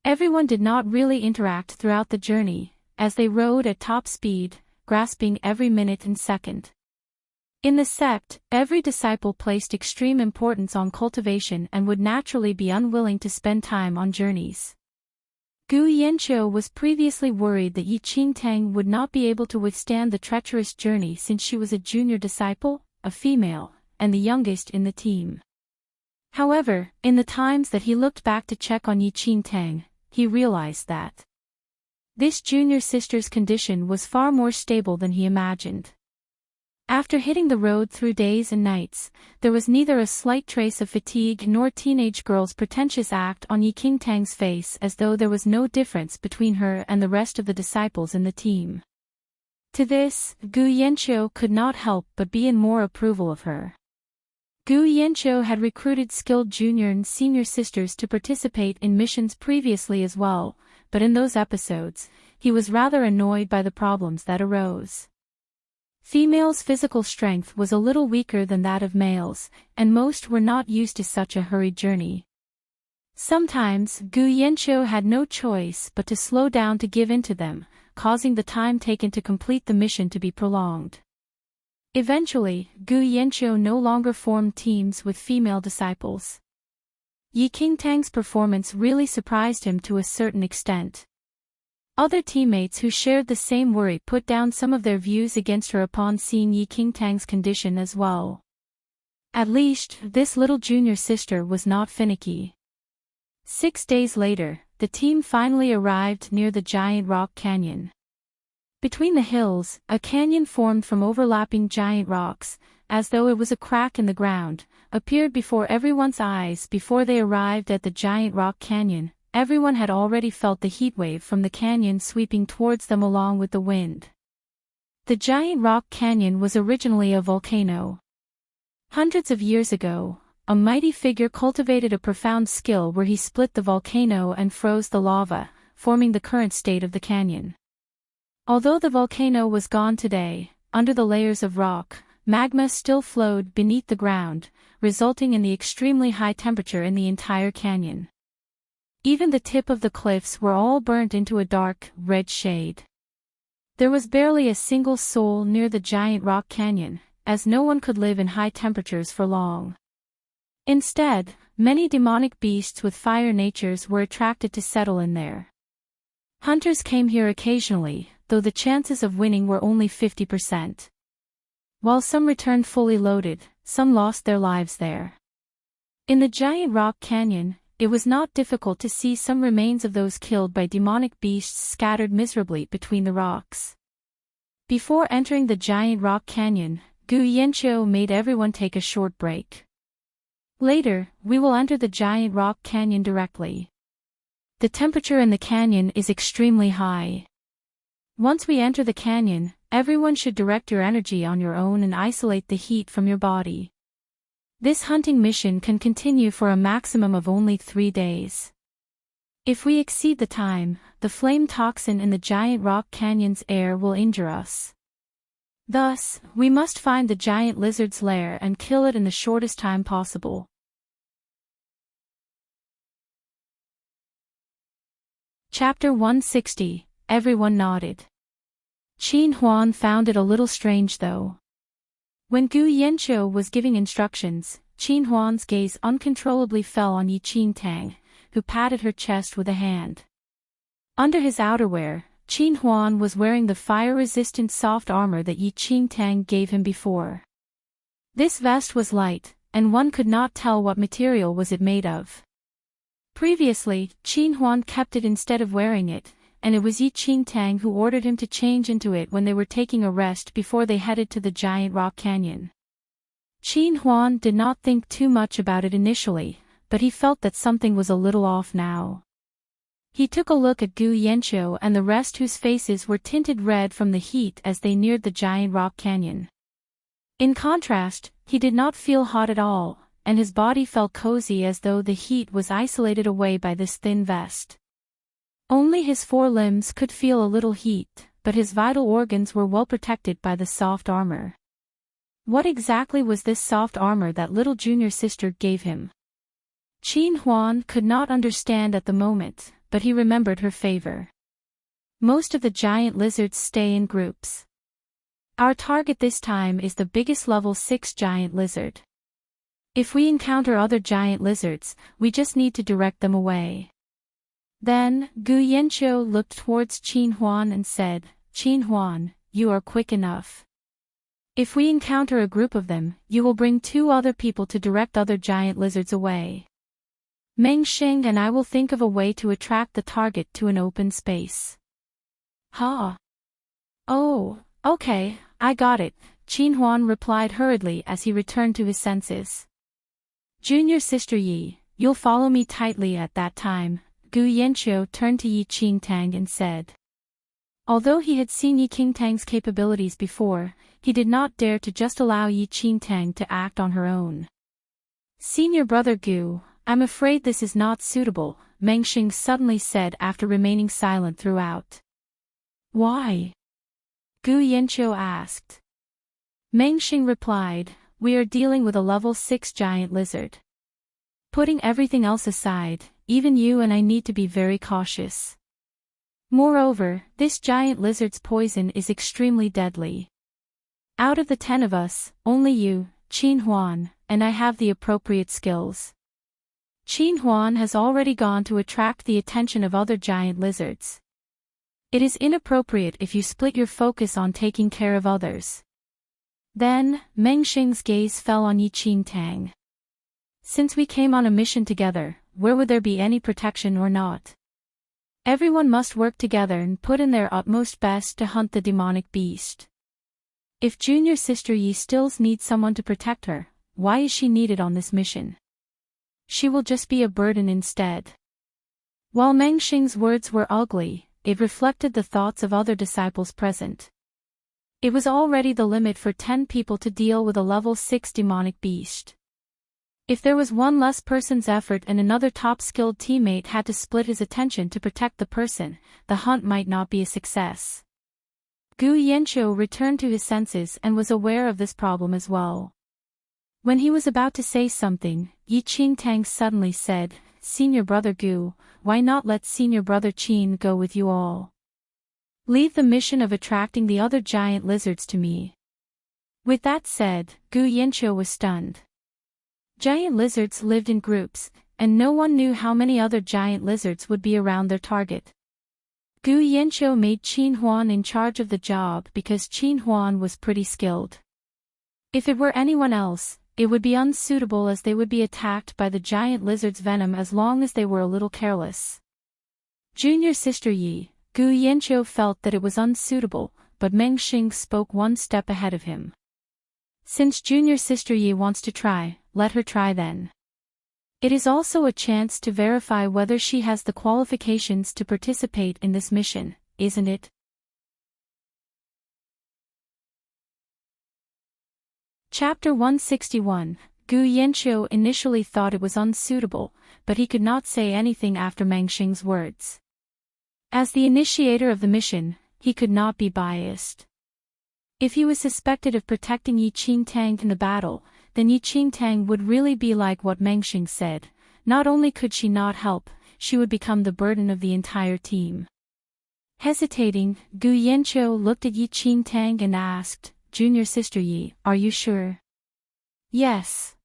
Everyone did not really interact throughout the journey, as they rode at top speed, grasping every minute and second. In the sect, every disciple placed extreme importance on cultivation and would naturally be unwilling to spend time on journeys. Gu Yanqiu was previously worried that Enchanting would not be able to withstand the treacherous journey since she was a junior disciple, a female, and the youngest in the team. However, in the times that he looked back to check on Enchanting, he realized that this junior sister's condition was far more stable than he imagined. After hitting the road through days and nights, there was neither a slight trace of fatigue nor teenage girl's pretentious act on Enchanting's face, as though there was no difference between her and the rest of the disciples in the team. To this, Gu Yanqiu could not help but be in more approval of her. Gu Yanqiu had recruited skilled junior and senior sisters to participate in missions previously as well, but in those episodes, he was rather annoyed by the problems that arose. Females' physical strength was a little weaker than that of males, and most were not used to such a hurried journey. Sometimes, Gu Yanqiu had no choice but to slow down to give in to them, causing the time taken to complete the mission to be prolonged. Eventually, Gu Yanqiu no longer formed teams with female disciples. Yi Qingtang's performance really surprised him to a certain extent. Other teammates who shared the same worry put down some of their views against her upon seeing Yi Qingtang's condition as well. At least, this little junior sister was not finicky. 6 days later, the team finally arrived near the giant rock canyon. Between the hills, a canyon formed from overlapping giant rocks, as though it was a crack in the ground, appeared before everyone's eyes. Before they arrived at the giant rock canyon, everyone had already felt the heatwave from the canyon sweeping towards them along with the wind. The giant rock canyon was originally a volcano. Hundreds of years ago, a mighty figure cultivated a profound skill where he split the volcano and froze the lava, forming the current state of the canyon. Although the volcano was gone today, under the layers of rock, magma still flowed beneath the ground, resulting in the extremely high temperature in the entire canyon. Even the tip of the cliffs were all burnt into a dark, red shade. There was barely a single soul near the giant rock canyon, as no one could live in high temperatures for long. Instead, many demonic beasts with fire natures were attracted to settle in there. Hunters came here occasionally, though the chances of winning were only 50%. While some returned fully loaded, some lost their lives there. In the giant rock canyon, it was not difficult to see some remains of those killed by demonic beasts scattered miserably between the rocks. Before entering the giant rock canyon, Gu Yanqiu made everyone take a short break. Later, we will enter the giant rock canyon directly. The temperature in the canyon is extremely high. Once we enter the canyon, everyone should direct your energy on your own and isolate the heat from your body. This hunting mission can continue for a maximum of only 3 days. If we exceed the time, the flame toxin in the giant rock canyon's air will injure us. Thus, we must find the giant lizard's lair and kill it in the shortest time possible. Chapter 160. Everyone nodded. Qin Huan found it a little strange though. When Gu Yanqiu was giving instructions, Qin Huan's gaze uncontrollably fell on Yi Qingtang, who patted her chest with a hand. Under his outerwear, Qin Huan was wearing the fire-resistant soft armor that Yi Qingtang gave him before. This vest was light, and one could not tell what material was it made of. Previously, Qin Huan kept it instead of wearing it, and it was Yi Qingtang who ordered him to change into it when they were taking a rest before they headed to the giant rock canyon. Qin Huan did not think too much about it initially, but he felt that something was a little off now. He took a look at Gu Yanqiu and the rest whose faces were tinted red from the heat as they neared the giant rock canyon. In contrast, he did not feel hot at all, and his body felt cozy as though the heat was isolated away by this thin vest. Only his 4 limbs could feel a little heat, but his vital organs were well protected by the soft armor. What exactly was this soft armor that little junior sister gave him? Qin Huan could not understand at the moment, but he remembered her favor. Most of the giant lizards stay in groups. Our target this time is the biggest level 6 giant lizard. If we encounter other giant lizards, we just need to direct them away. Then, Gu Yanqiu looked towards Qin Huan and said, Qin Huan, you are quick enough. If we encounter a group of them, you will bring 2 other people to direct other giant lizards away. Meng Xing and I will think of a way to attract the target to an open space. Ha! Oh, okay, I got it, Qin Huan replied hurriedly as he returned to his senses. Junior sister Yi, you'll follow me tightly at that time. Gu Yanqiu turned to Yi Qingtang and said. Although he had seen Yi Qingtang's capabilities before, he did not dare to just allow Yi Qingtang to act on her own. Senior brother Gu, I'm afraid this is not suitable, Meng Xing suddenly said after remaining silent throughout. Why? Gu Yanqiu asked. Meng Xing replied, we are dealing with a level 6 giant lizard. Putting everything else aside, even you and I need to be very cautious. Moreover, this giant lizard's poison is extremely deadly. Out of the 10 of us, only you, Qin Huan, and I have the appropriate skills. Qin Huan has already gone to attract the attention of other giant lizards. It is inappropriate if you split your focus on taking care of others. Then, Meng Xing's gaze fell on Enchanting. Since we came on a mission together, where would there be any protection or not? Everyone must work together and put in their utmost best to hunt the demonic beast. If junior sister Yi still needs someone to protect her, why is she needed on this mission? She will just be a burden instead. While Meng Xing's words were ugly, it reflected the thoughts of other disciples present. It was already the limit for 10 people to deal with a level 6 demonic beast. If there was one less person's effort and another top-skilled teammate had to split his attention to protect the person, the hunt might not be a success. Gu Yanqiu returned to his senses and was aware of this problem as well. When he was about to say something, Enchanting suddenly said, "Senior brother Gu, why not let senior brother Qin go with you all? Leave the mission of attracting the other giant lizards to me." With that said, Gu Yanqiu was stunned. Giant lizards lived in groups, and no one knew how many other giant lizards would be around their target. Gu Yanqiu made Qin Huan in charge of the job because Qin Huan was pretty skilled. If it were anyone else, it would be unsuitable as they would be attacked by the giant lizard's venom as long as they were a little careless. Junior sister Yi, Gu Yanqiu felt that it was unsuitable, but Meng Xing spoke one step ahead of him. Since junior sister Yi wants to try, let her try then. It is also a chance to verify whether she has the qualifications to participate in this mission, isn't it? Chapter 161. Gu Yanqiu initially thought it was unsuitable, but he could not say anything after Meng Xing's words. As the initiator of the mission, he could not be biased. If he was suspected of protecting Enchanting in the battle, then Enchanting would really be like what Meng Xing said. Not only could she not help, she would become the burden of the entire team. Hesitating, Gu Yanqiu looked at Enchanting and asked, "Junior sister Yi, are you sure?" "Yes."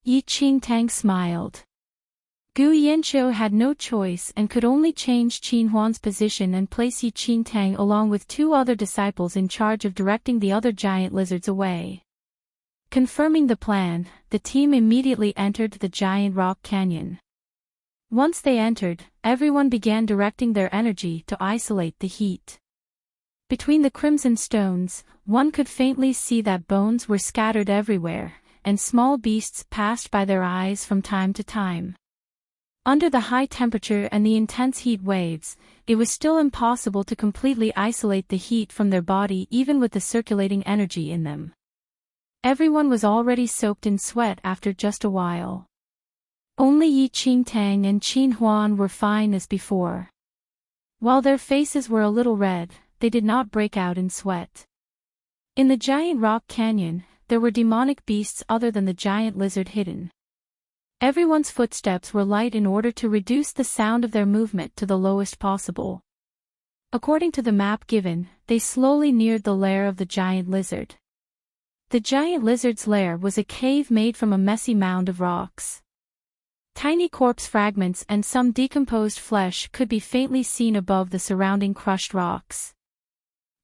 Enchanting smiled. Gu Yanqiu had no choice and could only change Qin Huan's position and place Enchanting along with 2 other disciples in charge of directing the other giant lizards away. Confirming the plan, the team immediately entered the giant rock canyon. Once they entered, everyone began directing their energy to isolate the heat. Between the crimson stones, one could faintly see that bones were scattered everywhere, and small beasts passed by their eyes from time to time. Under the high temperature and the intense heat waves, it was still impossible to completely isolate the heat from their body even with the circulating energy in them. Everyone was already soaked in sweat after just a while. Only Enchanting and Qin Huan were fine as before. While their faces were a little red, they did not break out in sweat. In the giant rock canyon, there were demonic beasts other than the giant lizard hidden. Everyone's footsteps were light in order to reduce the sound of their movement to the lowest possible. According to the map given, they slowly neared the lair of the giant lizard. The giant lizard's lair was a cave made from a messy mound of rocks. Tiny corpse fragments and some decomposed flesh could be faintly seen above the surrounding crushed rocks.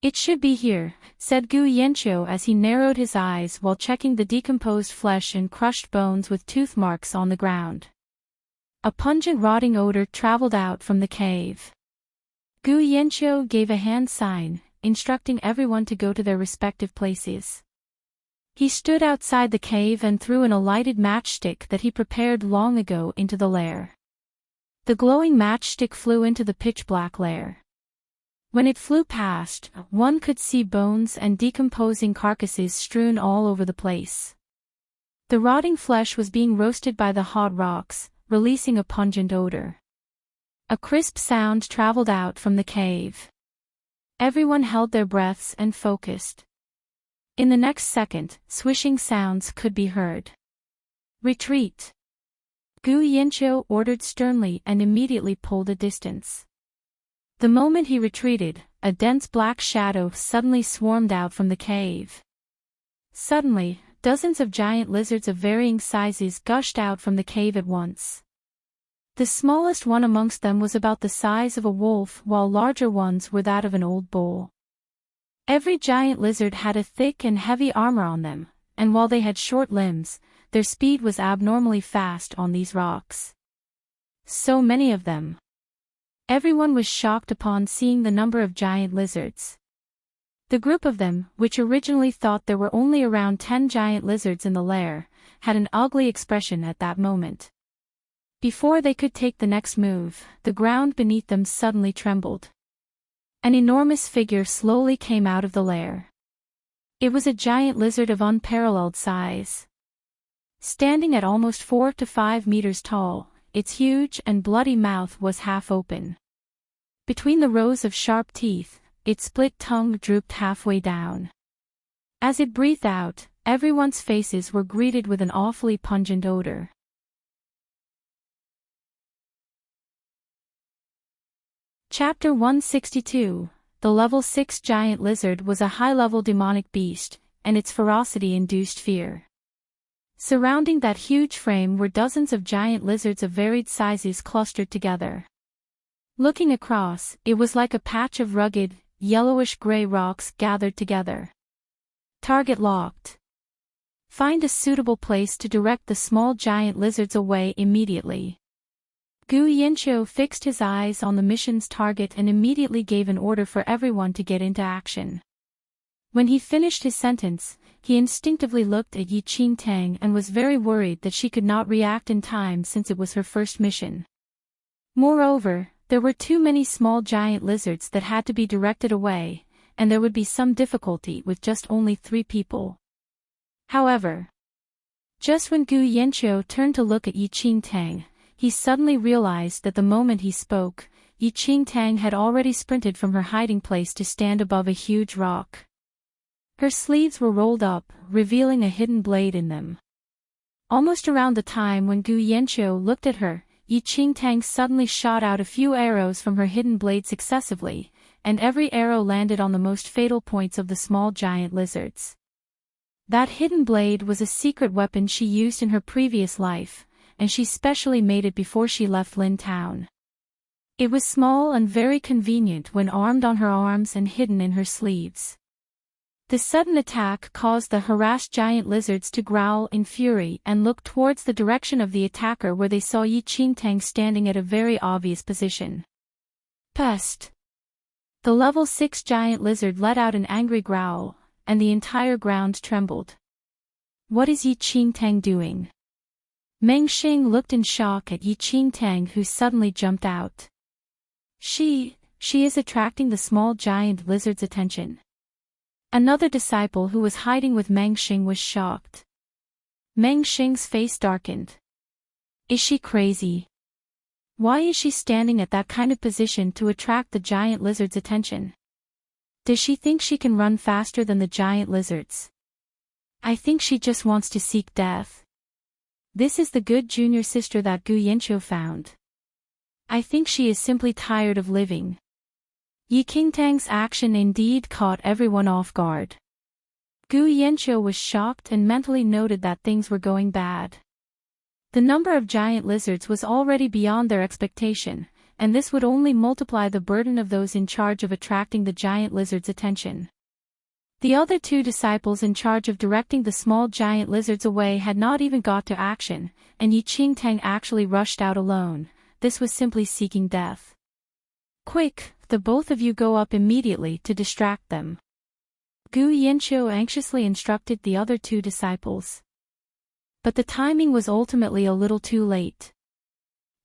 "It should be here," said Gu Yanqiu as he narrowed his eyes while checking the decomposed flesh and crushed bones with tooth marks on the ground. A pungent rotting odor traveled out from the cave. Gu Yanqiu gave a hand sign, instructing everyone to go to their respective places. He stood outside the cave and threw in a lighted matchstick that he prepared long ago into the lair. The glowing matchstick flew into the pitch-black lair. When it flew past, one could see bones and decomposing carcasses strewn all over the place. The rotting flesh was being roasted by the hot rocks, releasing a pungent odor. A crisp sound traveled out from the cave. Everyone held their breaths and focused. In the next second, swishing sounds could be heard. "Retreat!" Gu Yanqiu ordered sternly and immediately pulled a distance. The moment he retreated, a dense black shadow suddenly swarmed out from the cave. Suddenly, dozens of giant lizards of varying sizes gushed out from the cave at once. The smallest one amongst them was about the size of a wolf, while larger ones were that of an old bull. Every giant lizard had a thick and heavy armor on them, and while they had short limbs, their speed was abnormally fast on these rocks. So many of them. Everyone was shocked upon seeing the number of giant lizards. The group of them, which originally thought there were only around 10 giant lizards in the lair, had an ugly expression at that moment. Before they could take the next move, the ground beneath them suddenly trembled. An enormous figure slowly came out of the lair. It was a giant lizard of unparalleled size. Standing at almost 4 to 5 meters tall, its huge and bloody mouth was half open. Between the rows of sharp teeth, its split tongue drooped halfway down. As it breathed out, everyone's faces were greeted with an awfully pungent odor. Chapter 162. The level 6 giant lizard was a high-level demonic beast, and its ferocity induced fear. Surrounding that huge frame were dozens of giant lizards of varied sizes clustered together. Looking across, it was like a patch of rugged, yellowish-gray rocks gathered together. Target locked. Find a suitable place to direct the small giant lizards away immediately. Gu Yanqiu fixed his eyes on the mission's target and immediately gave an order for everyone to get into action. When he finished his sentence, he instinctively looked at Enchanting and was very worried that she could not react in time since it was her first mission. Moreover, there were too many small giant lizards that had to be directed away, and there would be some difficulty with just only 3 people. However, just when Gu Yanqiu turned to look at Enchanting, he suddenly realized that the moment he spoke, Enchanting had already sprinted from her hiding place to stand above a huge rock. Her sleeves were rolled up, revealing a hidden blade in them. Almost around the time when Gu Yanqiu looked at her, Enchanting suddenly shot out a few arrows from her hidden blade successively, and every arrow landed on the most fatal points of the small giant lizards. That hidden blade was a secret weapon she used in her previous life, and she specially made it before she left Lin Town. It was small and very convenient when armed on her arms and hidden in her sleeves. The sudden attack caused the harassed giant lizards to growl in fury and look towards the direction of the attacker, where they saw Enchanting standing at a very obvious position. Pest! The level 6 giant lizard let out an angry growl, and the entire ground trembled. What is Enchanting doing? Meng Xing looked in shock at Enchanting, who suddenly jumped out. She is attracting the small giant lizard's attention. Another disciple who was hiding with Meng Xing was shocked. Meng Xing's face darkened. Is she crazy? Why is she standing at that kind of position to attract the giant lizard's attention? Does she think she can run faster than the giant lizards? I think she just wants to seek death. This is the good junior sister that Gu Yanqiu found. I think she is simply tired of living. Enchanting's action indeed caught everyone off guard. Gu Yanqiu was shocked and mentally noted that things were going bad. The number of giant lizards was already beyond their expectation, and this would only multiply the burden of those in charge of attracting the giant lizard's attention. The other 2 disciples in charge of directing the small giant lizards away had not even got to action, and Enchanting actually rushed out alone. This was simply seeking death. Quick, the both of you go up immediately to distract them. Gu Yanqiu anxiously instructed the other 2 disciples. But the timing was ultimately a little too late.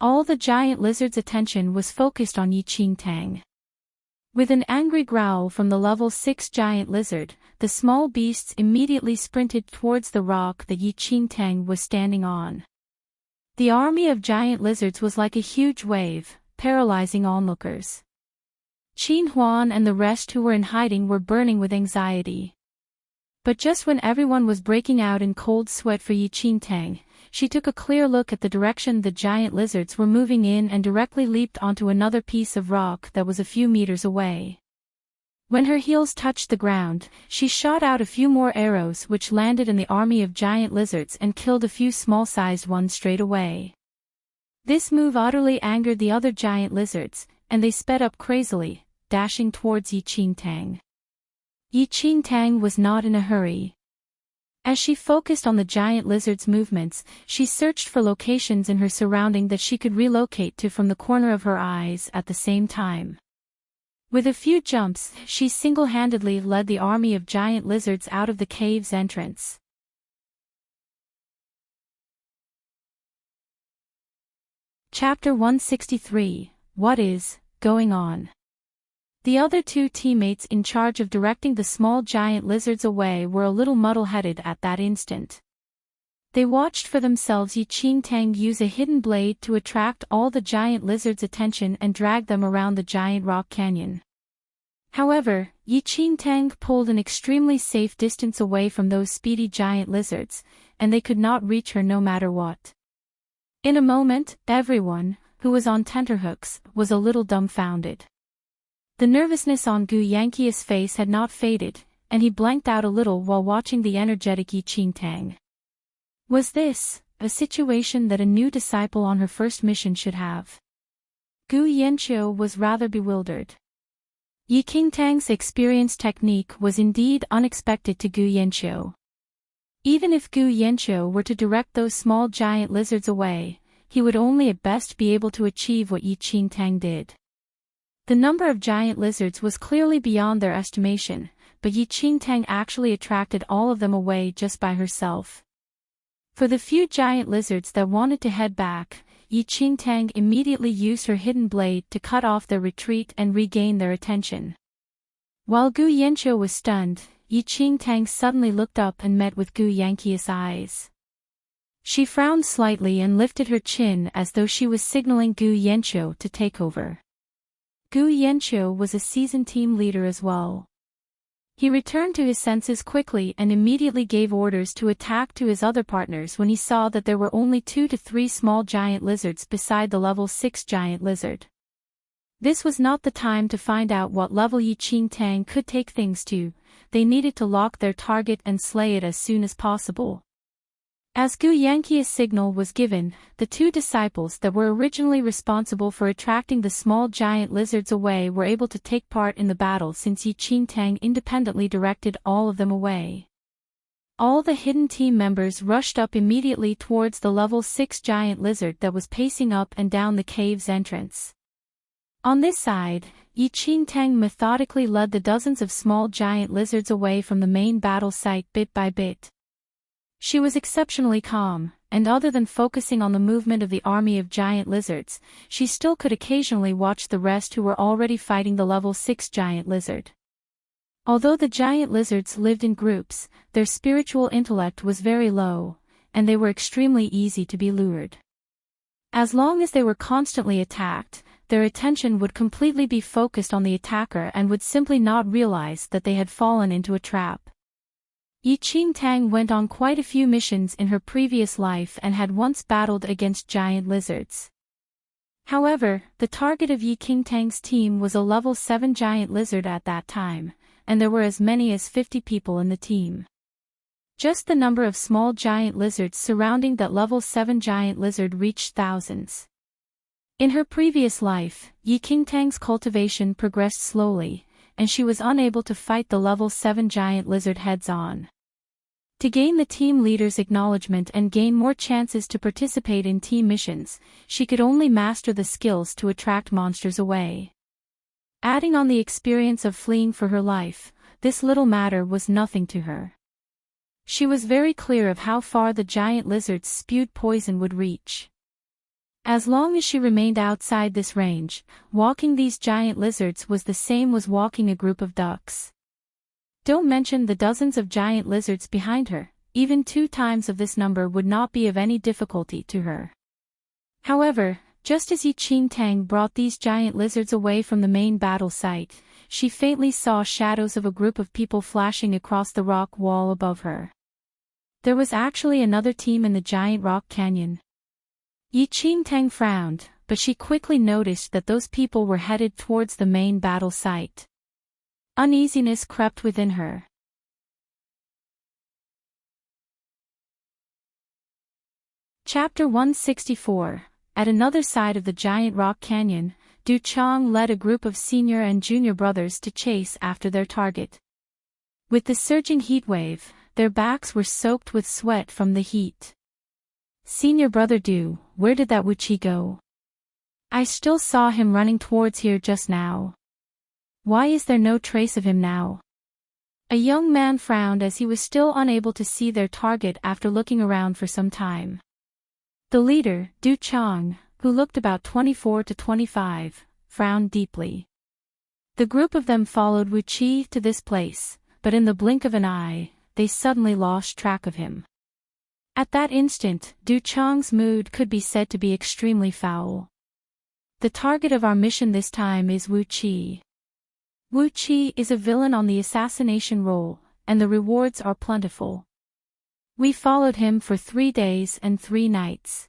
All the giant lizard's attention was focused on Enchanting. With an angry growl from the level 6 giant lizard, the small beasts immediately sprinted towards the rock that Enchanting was standing on. The army of giant lizards was like a huge wave, paralyzing onlookers. Qin Huan and the rest who were in hiding were burning with anxiety. But just when everyone was breaking out in cold sweat for Enchanting, she took a clear look at the direction the giant lizards were moving in and directly leaped onto another piece of rock that was a few meters away. When her heels touched the ground, she shot out a few more arrows which landed in the army of giant lizards and killed a few small-sized ones straight away. This move utterly angered the other giant lizards, and they sped up crazily, dashing towards Enchanting. Enchanting was not in a hurry. As she focused on the giant lizard's movements, she searched for locations in her surrounding that she could relocate to from the corner of her eyes at the same time. With a few jumps, she single-handedly led the army of giant lizards out of the cave's entrance. Chapter 163, What is going on? The other two teammates in charge of directing the small giant lizards away were a little muddle-headed at that instant. They watched for themselves Enchanting use a hidden blade to attract all the giant lizards' attention and drag them around the giant rock canyon. However, Enchanting pulled an extremely safe distance away from those speedy giant lizards, and they could not reach her no matter what. In a moment, everyone, who was on tenterhooks, was a little dumbfounded. The nervousness on Gu Yanqi's face had not faded, and he blanked out a little while watching the energetic Enchanting. Was this a situation that a new disciple on her first mission should have? Gu Yanqi was rather bewildered. Enchanting's experienced technique was indeed unexpected to Gu Yanqi. Even if Gu Yanqi were to direct those small giant lizards away, he would only at best be able to achieve what Enchanting did. The number of giant lizards was clearly beyond their estimation, but Enchanting actually attracted all of them away just by herself. For the few giant lizards that wanted to head back, Enchanting immediately used her hidden blade to cut off their retreat and regain their attention. While Gu Yanqi was stunned, Enchanting suddenly looked up and met with Gu Yanqi's eyes. She frowned slightly and lifted her chin as though she was signaling Gu Yanqi to take over. Gu Yanqi was a seasoned team leader as well. He returned to his senses quickly and immediately gave orders to attack to his other partners when he saw that there were only 2 to 3 small giant lizards beside the level 6 giant lizard. This was not the time to find out what level Enchanting could take things to. They needed to lock their target and slay it as soon as possible. As Gu Yanqi's signal was given, the two disciples that were originally responsible for attracting the small giant lizards away were able to take part in the battle since Enchanting independently directed all of them away. All the hidden team members rushed up immediately towards the level 6 giant lizard that was pacing up and down the cave's entrance. On this side, Enchanting methodically led the dozens of small giant lizards away from the main battle site bit by bit. She was exceptionally calm, and other than focusing on the movement of the army of giant lizards, she still could occasionally watch the rest who were already fighting the level 6 giant lizard. Although the giant lizards lived in groups, their spiritual intellect was very low, and they were extremely easy to be lured. As long as they were constantly attacked, their attention would completely be focused on the attacker and would simply not realize that they had fallen into a trap. Enchanting went on quite a few missions in her previous life and had once battled against giant lizards. However, the target of Enchanting's team was a level 7 giant lizard at that time, and there were as many as 50 people in the team. Just the number of small giant lizards surrounding that level 7 giant lizard reached thousands. In her previous life, Enchanting's cultivation progressed slowly, and she was unable to fight the level 7 giant lizard heads-on. To gain the team leader's acknowledgement and gain more chances to participate in team missions, she could only master the skills to attract monsters away. Adding on the experience of fleeing for her life, this little matter was nothing to her. She was very clear of how far the giant lizard's spewed poison would reach. As long as she remained outside this range, walking these giant lizards was the same as walking a group of ducks. Don't mention the dozens of giant lizards behind her, even 2 times of this number would not be of any difficulty to her. However, just as Enchanting brought these giant lizards away from the main battle site, she faintly saw shadows of a group of people flashing across the rock wall above her. There was actually another team in the giant rock canyon. Enchanting frowned, but she quickly noticed that those people were headed towards the main battle site. Uneasiness crept within her. Chapter 164, at another side of the giant rock canyon, Du Chang led a group of senior and junior brothers to chase after their target. With the surging heat wave, their backs were soaked with sweat from the heat. "Senior brother Du, where did that Wuchi go? I still saw him running towards here just now. Why is there no trace of him now?" A young man frowned as he was still unable to see their target after looking around for some time. The leader, Du Chang, who looked about 24 to 25, frowned deeply. The group of them followed Wuchi to this place, but in the blink of an eye, they suddenly lost track of him. At that instant, Du Chang's mood could be said to be extremely foul. The target of our mission this time is Wuchi. Wuchi is a villain on the assassination roll, and the rewards are plentiful. We followed him for 3 days and 3 nights.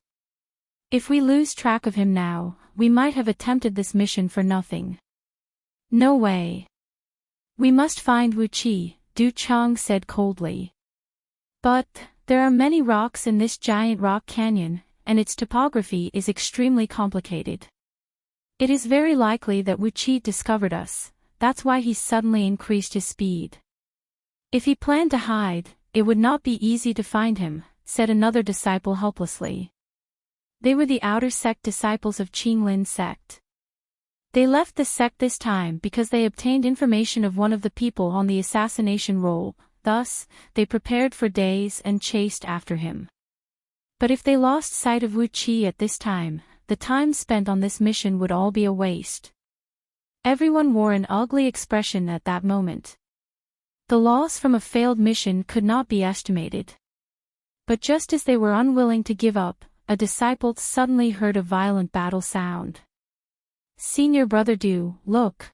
If we lose track of him now, we might have attempted this mission for nothing. No way. We must find Wuchi, Du Chang said coldly. But there are many rocks in this giant rock canyon, and its topography is extremely complicated. It is very likely that Wuchi discovered us, that's why he suddenly increased his speed. If he planned to hide, it would not be easy to find him, said another disciple helplessly. They were the outer sect disciples of Qinglin sect. They left the sect this time because they obtained information of one of the people on the assassination roll, thus, they prepared for days and chased after him. But if they lost sight of Wuchi at this time, the time spent on this mission would all be a waste. Everyone wore an ugly expression at that moment. The loss from a failed mission could not be estimated. But just as they were unwilling to give up, a disciple suddenly heard a violent battle sound. "Senior brother Du, look."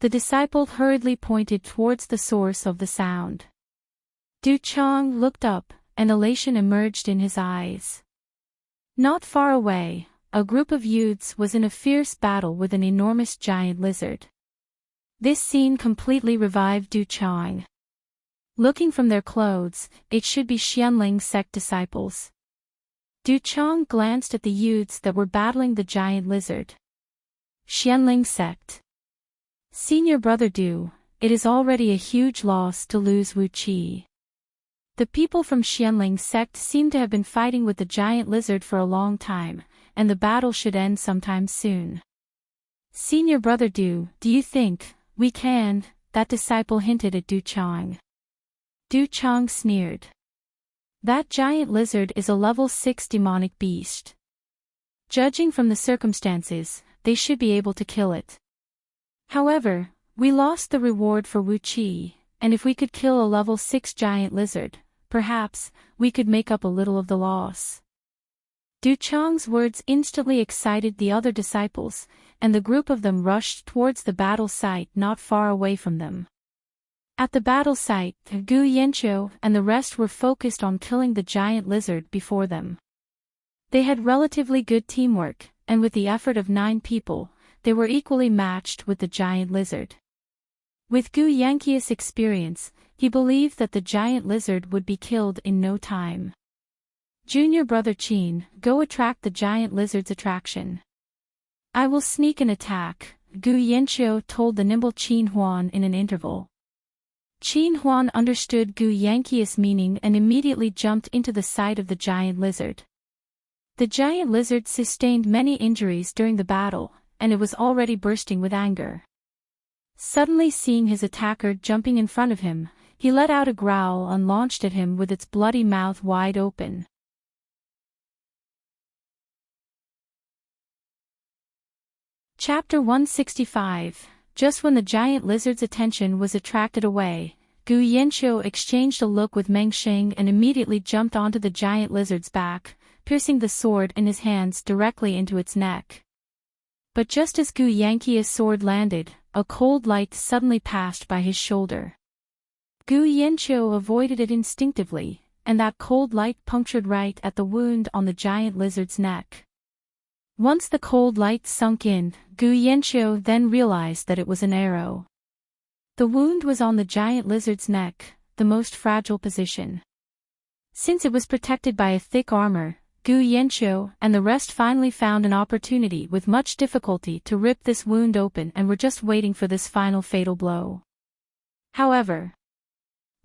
The disciple hurriedly pointed towards the source of the sound. Du Chang looked up, and elation emerged in his eyes. Not far away, a group of youths was in a fierce battle with an enormous giant lizard. This scene completely revived Du Chang. Looking from their clothes, it should be Xianling sect disciples. Du Chang glanced at the youths that were battling the giant lizard. Xianling sect. "Senior brother Du, it is already a huge loss to lose Wuchi." The people from Xianling sect seem to have been fighting with the giant lizard for a long time, and the battle should end sometime soon. "Senior brother Du, do you think we can?" that disciple hinted at Du Chang. Du Chang sneered. "That giant lizard is a level 6 demonic beast. Judging from the circumstances, they should be able to kill it. However, we lost the reward for Wuchi, and if we could kill a level 6 giant lizard, perhaps we could make up a little of the loss." Du Chang's words instantly excited the other disciples, and the group of them rushed towards the battle site not far away from them. At the battle site, Gu Yanqiu and the rest were focused on killing the giant lizard before them. They had relatively good teamwork, and with the effort of 9 people, they were equally matched with the giant lizard. With Gu Yanqiu's experience, he believed that the giant lizard would be killed in no time. "Junior brother Qin, go attract the giant lizard's attraction." "I will sneak and attack," Gu Yanqiu told the nimble Qin Huan in an interval. Qin Huan understood Gu Yanqiu's meaning and immediately jumped into the sight of the giant lizard. The giant lizard sustained many injuries during the battle, and it was already bursting with anger. Suddenly seeing his attacker jumping in front of him, he let out a growl and launched at him with its bloody mouth wide open. Chapter 165. Just when the giant lizard's attention was attracted away, Gu Yanqiu exchanged a look with Meng Sheng and immediately jumped onto the giant lizard's back, piercing the sword in his hands directly into its neck. But just as Gu Yanqiu's sword landed, a cold light suddenly passed by his shoulder. Gu Yanqiu avoided it instinctively, and that cold light punctured right at the wound on the giant lizard's neck. Once the cold light sunk in, Gu Yanqiu then realized that it was an arrow. The wound was on the giant lizard's neck, the most fragile position. Since it was protected by a thick armor, Gu Yanqiu and the rest finally found an opportunity with much difficulty to rip this wound open and were just waiting for this final fatal blow. However,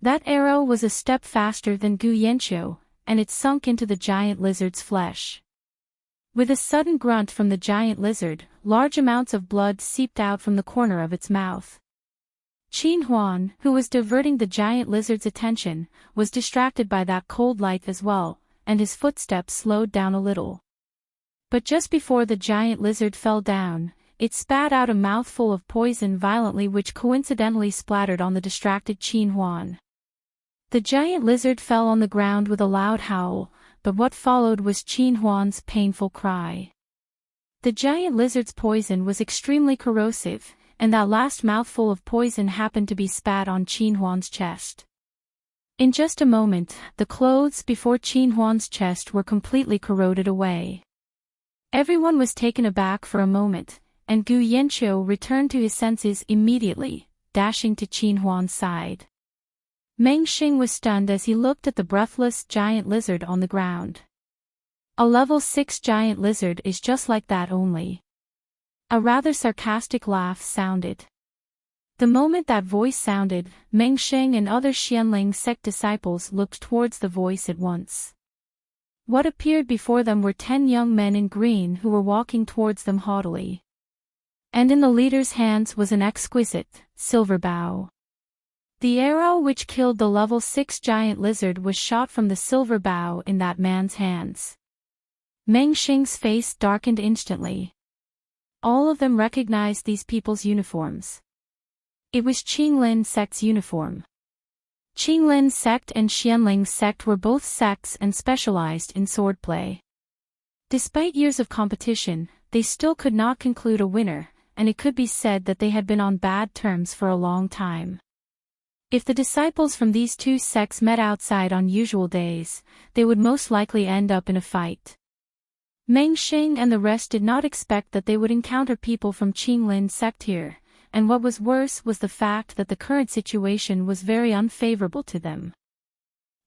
that arrow was a step faster than Gu Yanqiu, and it sunk into the giant lizard's flesh. With a sudden grunt from the giant lizard, large amounts of blood seeped out from the corner of its mouth. Qin Huan, who was diverting the giant lizard's attention, was distracted by that cold light as well, and his footsteps slowed down a little. But just before the giant lizard fell down, it spat out a mouthful of poison violently, which coincidentally splattered on the distracted Qin Huan. The giant lizard fell on the ground with a loud howl, but what followed was Qin Huan's painful cry. The giant lizard's poison was extremely corrosive, and that last mouthful of poison happened to be spat on Qin Huan's chest. In just a moment, the clothes before Qin Huan's chest were completely corroded away. Everyone was taken aback for a moment, and Gu Yanqiu returned to his senses immediately, dashing to Qin Huan's side. Meng Xing was stunned as he looked at the breathless giant lizard on the ground. A level 6 giant lizard is just like that only. A rather sarcastic laugh sounded. The moment that voice sounded, Meng Xing and other Xianling sect disciples looked towards the voice at once. What appeared before them were 10 young men in green who were walking towards them haughtily. And in the leader's hands was an exquisite, silver bow. The arrow which killed the level 6 giant lizard was shot from the silver bow in that man's hands. Meng Xing's face darkened instantly. All of them recognized these people's uniforms. It was Qinglin sect's uniform. Qinglin sect and Xianling sect were both sects and specialized in swordplay. Despite years of competition, they still could not conclude a winner, and it could be said that they had been on bad terms for a long time. If the disciples from these two sects met outside on usual days, they would most likely end up in a fight. Meng Xing and the rest did not expect that they would encounter people from Qinglin sect here, and what was worse was the fact that the current situation was very unfavorable to them.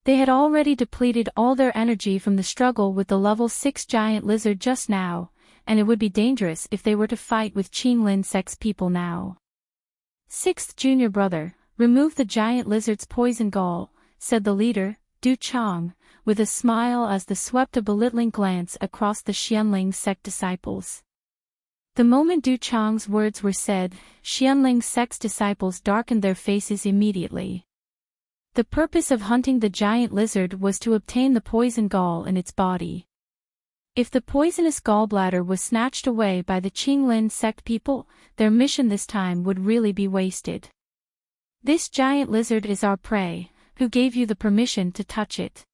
They had already depleted all their energy from the struggle with the level 6 giant lizard just now, and it would be dangerous if they were to fight with Qinglin sect's people now. Sixth junior brother, remove the giant lizard's poison gall, said the leader, Du Chang, with a smile as they swept a belittling glance across the Xianling sect disciples. The moment Du Chang's words were said, Xianling sect's disciples darkened their faces immediately. The purpose of hunting the giant lizard was to obtain the poison gall in its body. If the poisonous gallbladder was snatched away by the Qinglin sect people, their mission this time would really be wasted. This giant lizard is our prey. Who gave you the permission to touch it?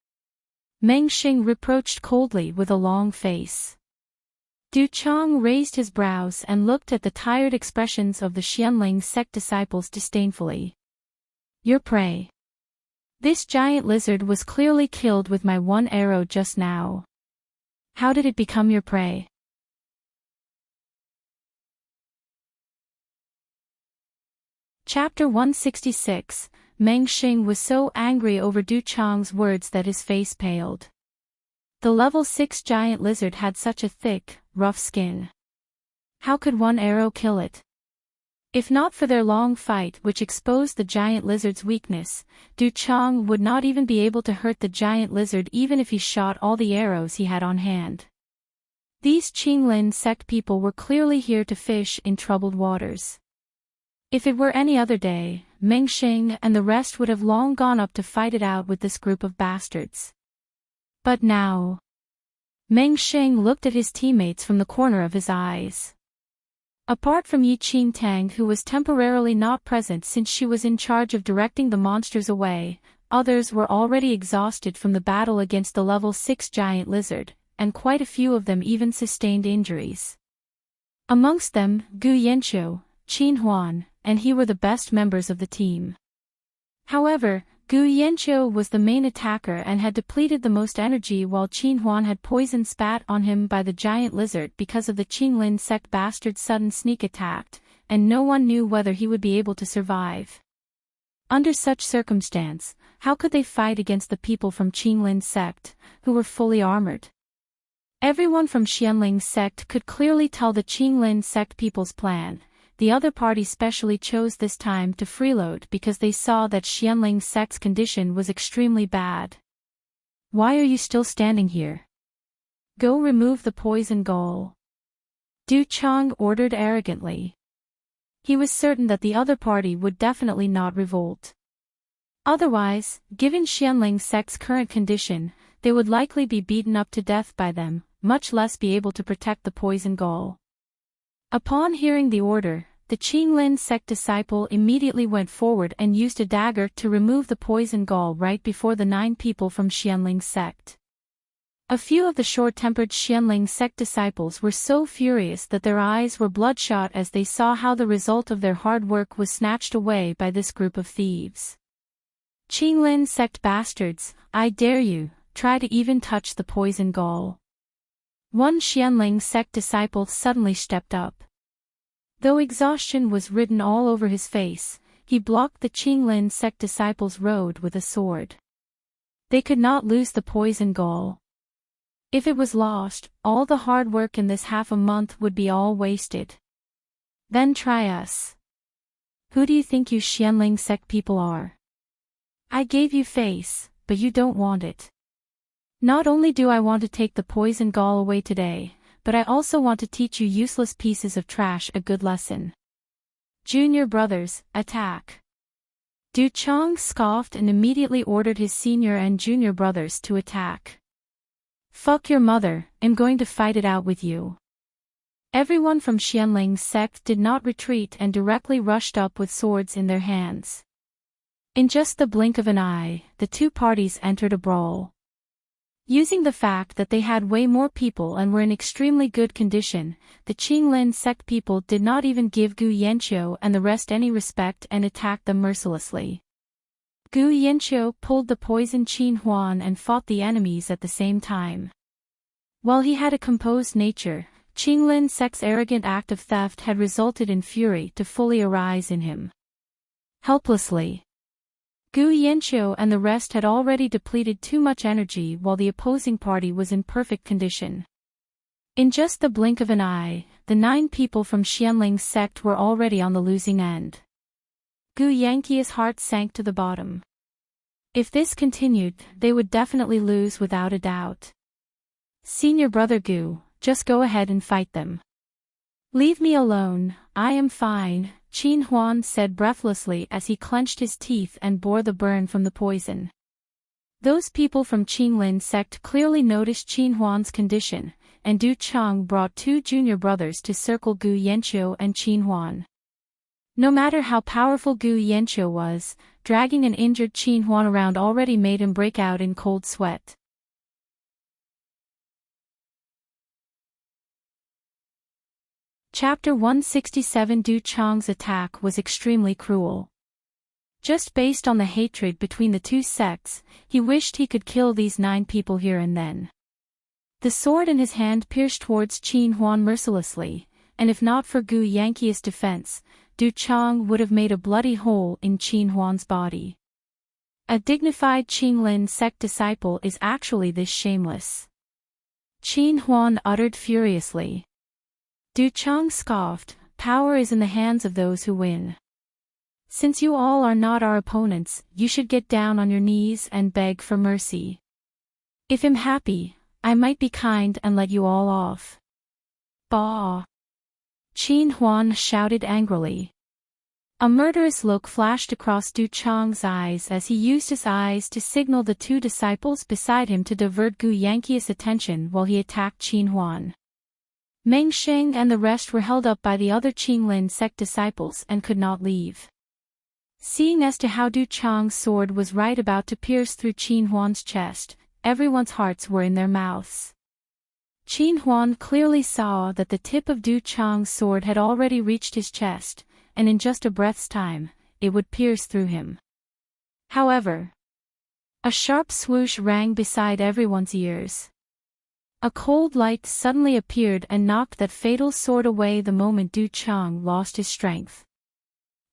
Meng Xing reproached coldly with a long face. Du Chang raised his brows and looked at the tired expressions of the Xianling sect disciples disdainfully. Your prey. This giant lizard was clearly killed with my one arrow just now. How did it become your prey? Chapter 166. Meng Xing was so angry over Du Chang's words that his face paled. The level 6 giant lizard had such a thick, rough skin. How could one arrow kill it? If not for their long fight which exposed the giant lizard's weakness, Du Chang would not even be able to hurt the giant lizard even if he shot all the arrows he had on hand. These Qinglin sect people were clearly here to fish in troubled waters. If it were any other day, Meng Xing and the rest would have long gone up to fight it out with this group of bastards. But now, Meng Xing looked at his teammates from the corner of his eyes. Apart from Yi Qingtang, who was temporarily not present since she was in charge of directing the monsters away, others were already exhausted from the battle against the level 6 giant lizard, and quite a few of them even sustained injuries. Amongst them, Gu Yanqiu, Qin Huan, and he were the best members of the team. However, Gu Yanqiu was the main attacker and had depleted the most energy, while Qin Huan had poison spat on him by the giant lizard because of the Qinglin sect bastard's sudden sneak attack, and no one knew whether he would be able to survive. Under such circumstance, how could they fight against the people from Qinglin sect, who were fully armored? Everyone from Xianling's sect could clearly tell the Qinglin sect people's plan. The other party specially chose this time to freeload because they saw that Xianling's sect's condition was extremely bad. Why are you still standing here? Go remove the poison gall. Du Chang ordered arrogantly. He was certain that the other party would definitely not revolt. Otherwise, given Xianling's sect's current condition, they would likely be beaten up to death by them, much less be able to protect the poison gall. Upon hearing the order, the Qinglin sect disciple immediately went forward and used a dagger to remove the poison gall right before the 9 people from Xianling's sect. A few of the short-tempered Xianling sect disciples were so furious that their eyes were bloodshot as they saw how the result of their hard work was snatched away by this group of thieves. Qinglin sect bastards, I dare you, try to even touch the poison gall. One Xianling sect disciple suddenly stepped up. Though exhaustion was written all over his face, he blocked the Qinglin sect disciples' road with a sword. They could not lose the poison gall. If it was lost, all the hard work in this half a month would be all wasted. Then try us. Who do you think you Xianling sect people are? I gave you face, but you don't want it. Not only do I want to take the poison gall away today, but I also want to teach you useless pieces of trash a good lesson. Junior brothers, attack. Du Chang scoffed and immediately ordered his senior and junior brothers to attack. Fuck your mother, I'm going to fight it out with you. Everyone from Xianling's sect did not retreat and directly rushed up with swords in their hands. In just the blink of an eye, the two parties entered a brawl. Using the fact that they had way more people and were in extremely good condition, the Qinglin sect people did not even give Gu Yanqiu and the rest any respect and attacked them mercilessly. Gu Yanqiu pulled the poison Qin Huan and fought the enemies at the same time. While he had a composed nature, Qinglin sect's arrogant act of theft had resulted in fury to fully arise in him. Helplessly, Gu Yanqiu and the rest had already depleted too much energy while the opposing party was in perfect condition. In just the blink of an eye, the 9 people from Xianling's sect were already on the losing end. Gu Yanqiu's heart sank to the bottom. If this continued, they would definitely lose without a doubt. Senior brother Gu, just go ahead and fight them. Leave me alone, I am fine, Qin Huan said breathlessly as he clenched his teeth and bore the burn from the poison. Those people from Qinglin's sect clearly noticed Qin Huan's condition, and Du Chang brought 2 junior brothers to circle Gu Yanqiu and Qin Huan. No matter how powerful Gu Yanqiu was, dragging an injured Qin Huan around already made him break out in cold sweat. Chapter 167 Du Chang's attack was extremely cruel. Just based on the hatred between the two sects, he wished he could kill these 9 people here and then. The sword in his hand pierced towards Qin Huan mercilessly, and if not for Gu Yanqiu's defense, Du Chang would have made a bloody hole in Qin Huan's body. A dignified Qinglin sect disciple is actually this shameless. Qin Huan uttered furiously. Du Chang scoffed, power is in the hands of those who win. Since you all are not our opponents, you should get down on your knees and beg for mercy. If I'm happy, I might be kind and let you all off. Bah! Qin Huan shouted angrily. A murderous look flashed across Du Chang's eyes as he used his eyes to signal the 2 disciples beside him to divert Gu Yanqiu's attention while he attacked Qin Huan. Meng Sheng and the rest were held up by the other Qinglin sect disciples and could not leave. Seeing as to how Du Chang's sword was right about to pierce through Qin Huan's chest, everyone's hearts were in their mouths. Qin Huan clearly saw that the tip of Du Chang's sword had already reached his chest, and in just a breath's time, it would pierce through him. However, a sharp swoosh rang beside everyone's ears. A cold light suddenly appeared and knocked that fatal sword away the moment Du Chang lost his strength.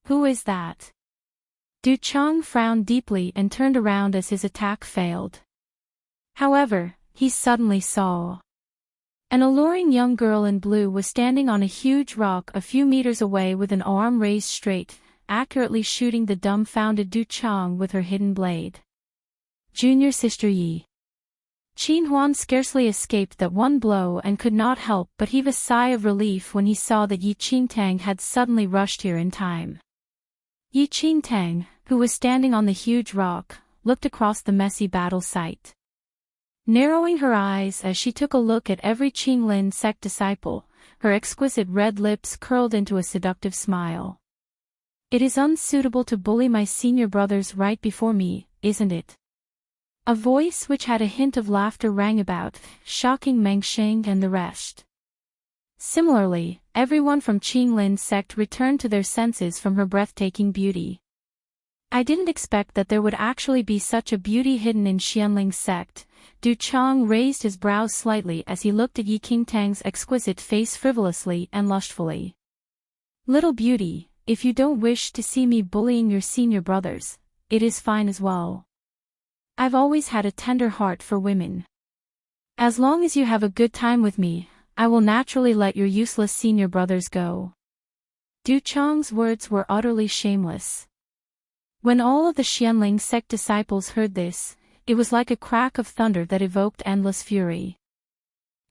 Who is that? Du Chang frowned deeply and turned around as his attack failed. However, he suddenly saw An alluring young girl in blue was standing on a huge rock a few meters away with an arm raised straight, accurately shooting the dumbfounded Du Chang with her hidden blade. Junior Sister Yi. Qin Huan scarcely escaped that one blow and could not help but heave a sigh of relief when he saw that Yi Qingtang had suddenly rushed here in time. Yi Qingtang, who was standing on the huge rock, looked across the messy battle site. Narrowing her eyes as she took a look at every Qinglin sect disciple, her exquisite red lips curled into a seductive smile. It is unsuitable to bully my senior brothers right before me, isn't it? A voice which had a hint of laughter rang about, shocking Meng Xing and the rest. Similarly, everyone from Qinglin's sect returned to their senses from her breathtaking beauty. I didn't expect that there would actually be such a beauty hidden in Xianling's sect. Du Chang raised his brows slightly as he looked at Yi Qingtang's exquisite face frivolously and lustfully. Little beauty, if you don't wish to see me bullying your senior brothers, it is fine as well. I've always had a tender heart for women. As long as you have a good time with me, I will naturally let your useless senior brothers go. Du Chang's words were utterly shameless. When all of the Xianling sect disciples heard this, it was like a crack of thunder that evoked endless fury.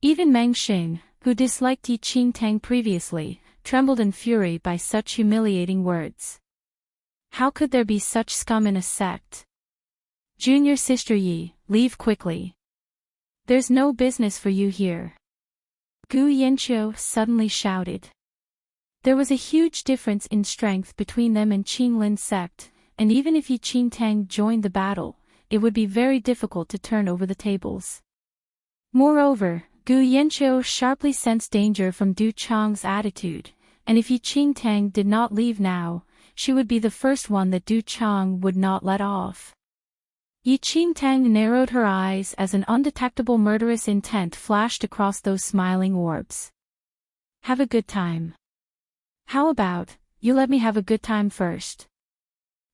Even Meng Xing, who disliked Yi Qingtang previously, trembled in fury by such humiliating words. How could there be such scum in a sect? Junior Sister Yi, leave quickly. There's no business for you here. Gu Yanqiu suddenly shouted. There was a huge difference in strength between them and Qinglin's sect, and even if Yi Qingtang joined the battle, it would be very difficult to turn over the tables. Moreover, Gu Yanqiu sharply sensed danger from Du Chang's attitude, and if Yi Qingtang did not leave now, she would be the first one that Du Chang would not let off. Yi Qingtang narrowed her eyes as an undetectable murderous intent flashed across those smiling orbs. Have a good time. How about, you let me have a good time first?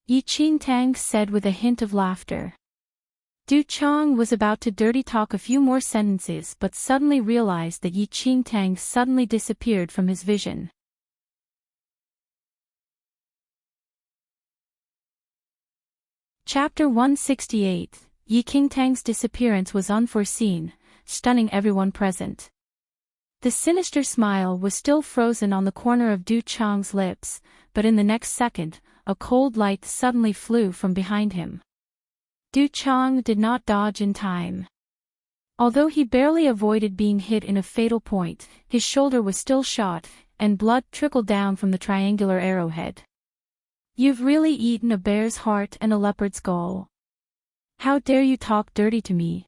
Yi Qingtang said with a hint of laughter. Du Chang was about to dirty talk a few more sentences but suddenly realized that Yi Qingtang suddenly disappeared from his vision. Chapter 168, Yi Qingtang's disappearance was unforeseen, stunning everyone present. The sinister smile was still frozen on the corner of Du Chang's lips, but in the next second, a cold light suddenly flew from behind him. Du Chang did not dodge in time. Although he barely avoided being hit in a fatal point, his shoulder was still shot, and blood trickled down from the triangular arrowhead. You've really eaten a bear's heart and a leopard's gall. How dare you talk dirty to me?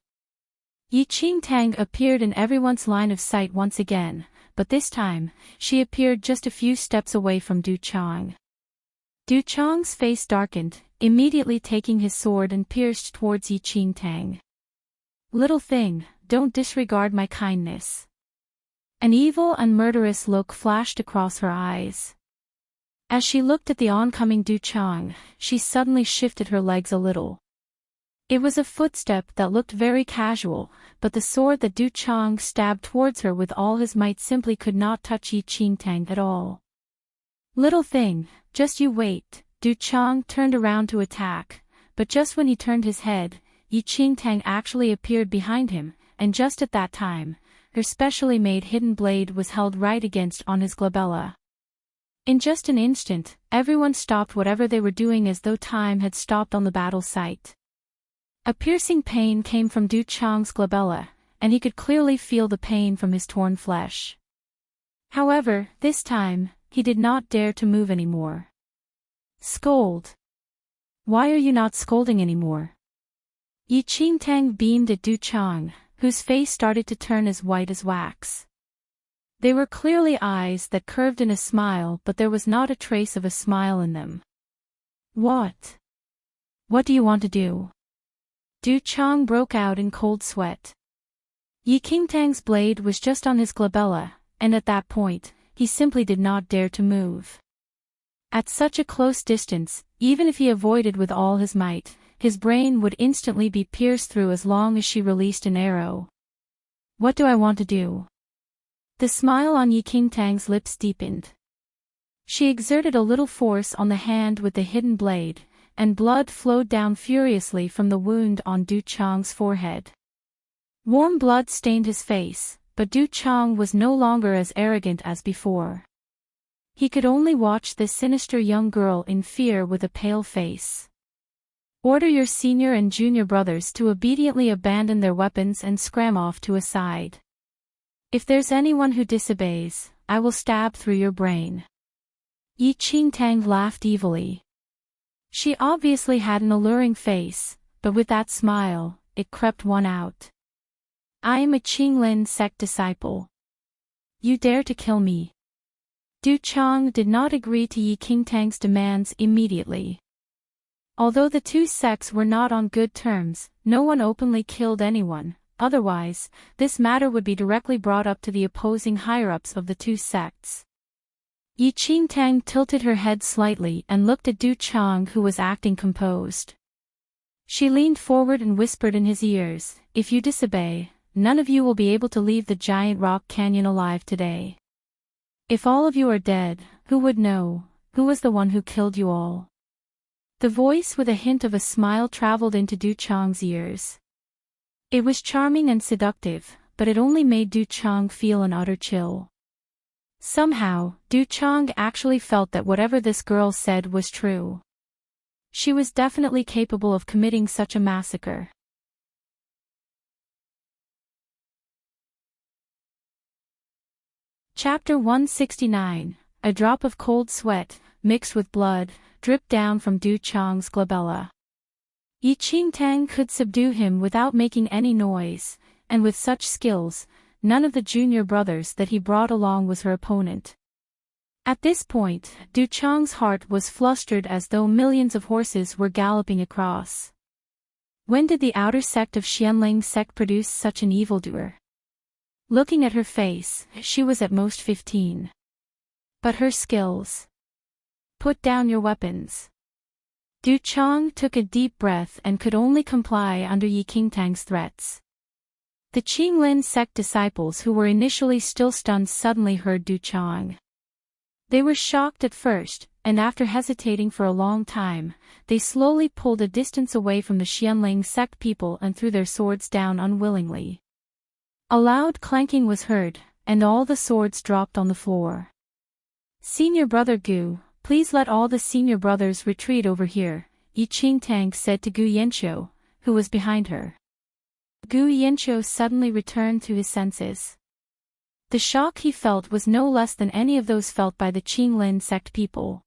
Yi Qingtang appeared in everyone's line of sight once again, but this time, she appeared just a few steps away from Du Chang. Du Chang's face darkened, immediately taking his sword and pierced towards Yi Qingtang. Little thing, don't disregard my kindness. An evil and murderous look flashed across her eyes. As she looked at the oncoming Du Chang, she suddenly shifted her legs a little. It was a footstep that looked very casual, but the sword that Du Chang stabbed towards her with all his might simply could not touch Yi Qingtang at all. Little thing, just you wait. Du Chang turned around to attack, but just when he turned his head, Yi Qingtang actually appeared behind him, and just at that time, her specially made hidden blade was held right against on his glabella. In just an instant, everyone stopped whatever they were doing as though time had stopped on the battle site. A piercing pain came from Du Chang's glabella, and he could clearly feel the pain from his torn flesh. However, this time, he did not dare to move anymore. Scold. Why are you not scolding anymore? Yi Qingtang beamed at Du Chang, whose face started to turn as white as wax. They were clearly eyes that curved in a smile, but there was not a trace of a smile in them. What? What do you want to do? Du Chang broke out in cold sweat. Yi Qingtang's blade was just on his glabella, and at that point, he simply did not dare to move. At such a close distance, even if he avoided with all his might, his brain would instantly be pierced through as long as she released an arrow. What do I want to do? The smile on Yi Qingtang's lips deepened. She exerted a little force on the hand with the hidden blade, and blood flowed down furiously from the wound on Du Chang's forehead. Warm blood stained his face, but Du Chang was no longer as arrogant as before. He could only watch this sinister young girl in fear with a pale face. Order your senior and junior brothers to obediently abandon their weapons and scram off to a side. If there's anyone who disobeys, I will stab through your brain. Yi Qingtang laughed evilly. She obviously had an alluring face, but with that smile, it crept one out. I am a Qinglin sect disciple. You dare to kill me? Du Chang did not agree to Yi Qingtang's demands immediately. Although the two sects were not on good terms, no one openly killed anyone, otherwise, this matter would be directly brought up to the opposing higher-ups of the two sects. Yi Qingtang tilted her head slightly and looked at Du Chang, who was acting composed. She leaned forward and whispered in his ears, "If you disobey, none of you will be able to leave the giant rock canyon alive today. If all of you are dead, who would know, who was the one who killed you all?" The voice with a hint of a smile traveled into Du Chang's ears. It was charming and seductive, but it only made Du Chang feel an utter chill. Somehow, Du Chang actually felt that whatever this girl said was true. She was definitely capable of committing such a massacre. Chapter 169. A drop of cold sweat, mixed with blood, dripped down from Du Chang's glabella. Yi Qingtang could subdue him without making any noise, and with such skills, none of the junior brothers that he brought along was her opponent. At this point, Du Chang's heart was flustered as though millions of horses were galloping across. When did the outer sect of Xianling sect produce such an evildoer? Looking at her face, she was at most 15. But her skills. Put down your weapons. Du Chang took a deep breath and could only comply under Yi Qingtang's threats. The Qinglin sect disciples who were initially still stunned suddenly heard Du Chang. They were shocked at first, and after hesitating for a long time, they slowly pulled a distance away from the Xianling sect people and threw their swords down unwillingly. A loud clanking was heard, and all the swords dropped on the floor. "Senior brother Gu, please let all the senior brothers retreat over here," Yi Qingtang said to Gu Yanqiu, who was behind her. Gu Yanqiu suddenly returned to his senses. The shock he felt was no less than any of those felt by the Qinglin sect people.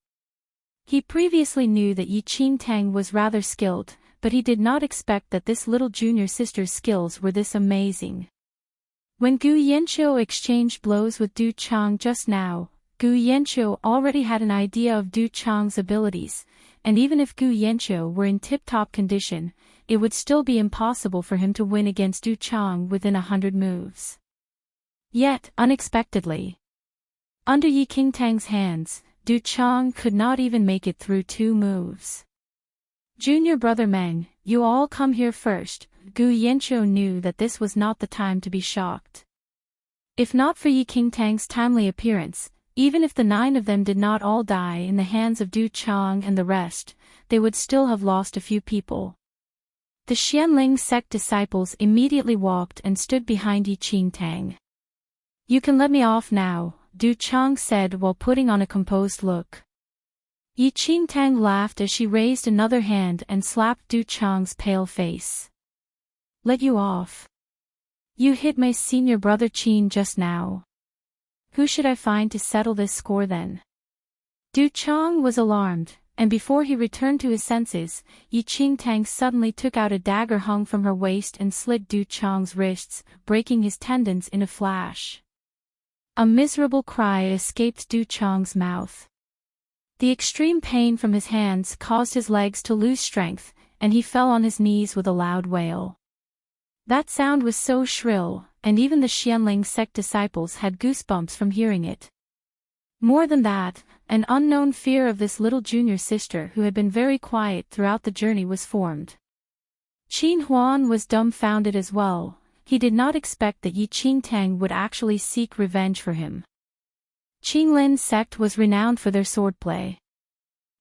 He previously knew that Yi Qingtang was rather skilled, but he did not expect that this little junior sister's skills were this amazing. When Gu Yanqiu exchanged blows with Du Chang just now, Gu Yanqiu already had an idea of Du Chang's abilities, and even if Gu Yanqiu were in tip-top condition, it would still be impossible for him to win against Du Chang within 100 moves. Yet, unexpectedly, under Yi Qingtang's hands, Du Chang could not even make it through 2 moves. "Junior brother Meng, you all come here first." Gu Yanqiu knew that this was not the time to be shocked. If not for Yi Qingtang's timely appearance, even if the 9 of them did not all die in the hands of Du Chang and the rest, they would still have lost a few people. The Xianling sect disciples immediately walked and stood behind Yi Qingtang. "You can let me off now," Du Chang said while putting on a composed look. Yi Qingtang laughed as she raised another hand and slapped Du Chang's pale face. "Let you off? You hit my senior brother Qin just now. Who should I find to settle this score then?" Du Chang was alarmed, and before he returned to his senses, Yi Qingtang suddenly took out a dagger hung from her waist and slit Du Chang's wrists, breaking his tendons in a flash. A miserable cry escaped Du Chang's mouth. The extreme pain from his hands caused his legs to lose strength, and he fell on his knees with a loud wail. That sound was so shrill, and even the Xianling sect disciples had goosebumps from hearing it. More than that, an unknown fear of this little junior sister who had been very quiet throughout the journey was formed. Qin Huan was dumbfounded as well. he did not expect that Enchanting would actually seek revenge for him. Qinglin's sect was renowned for their swordplay.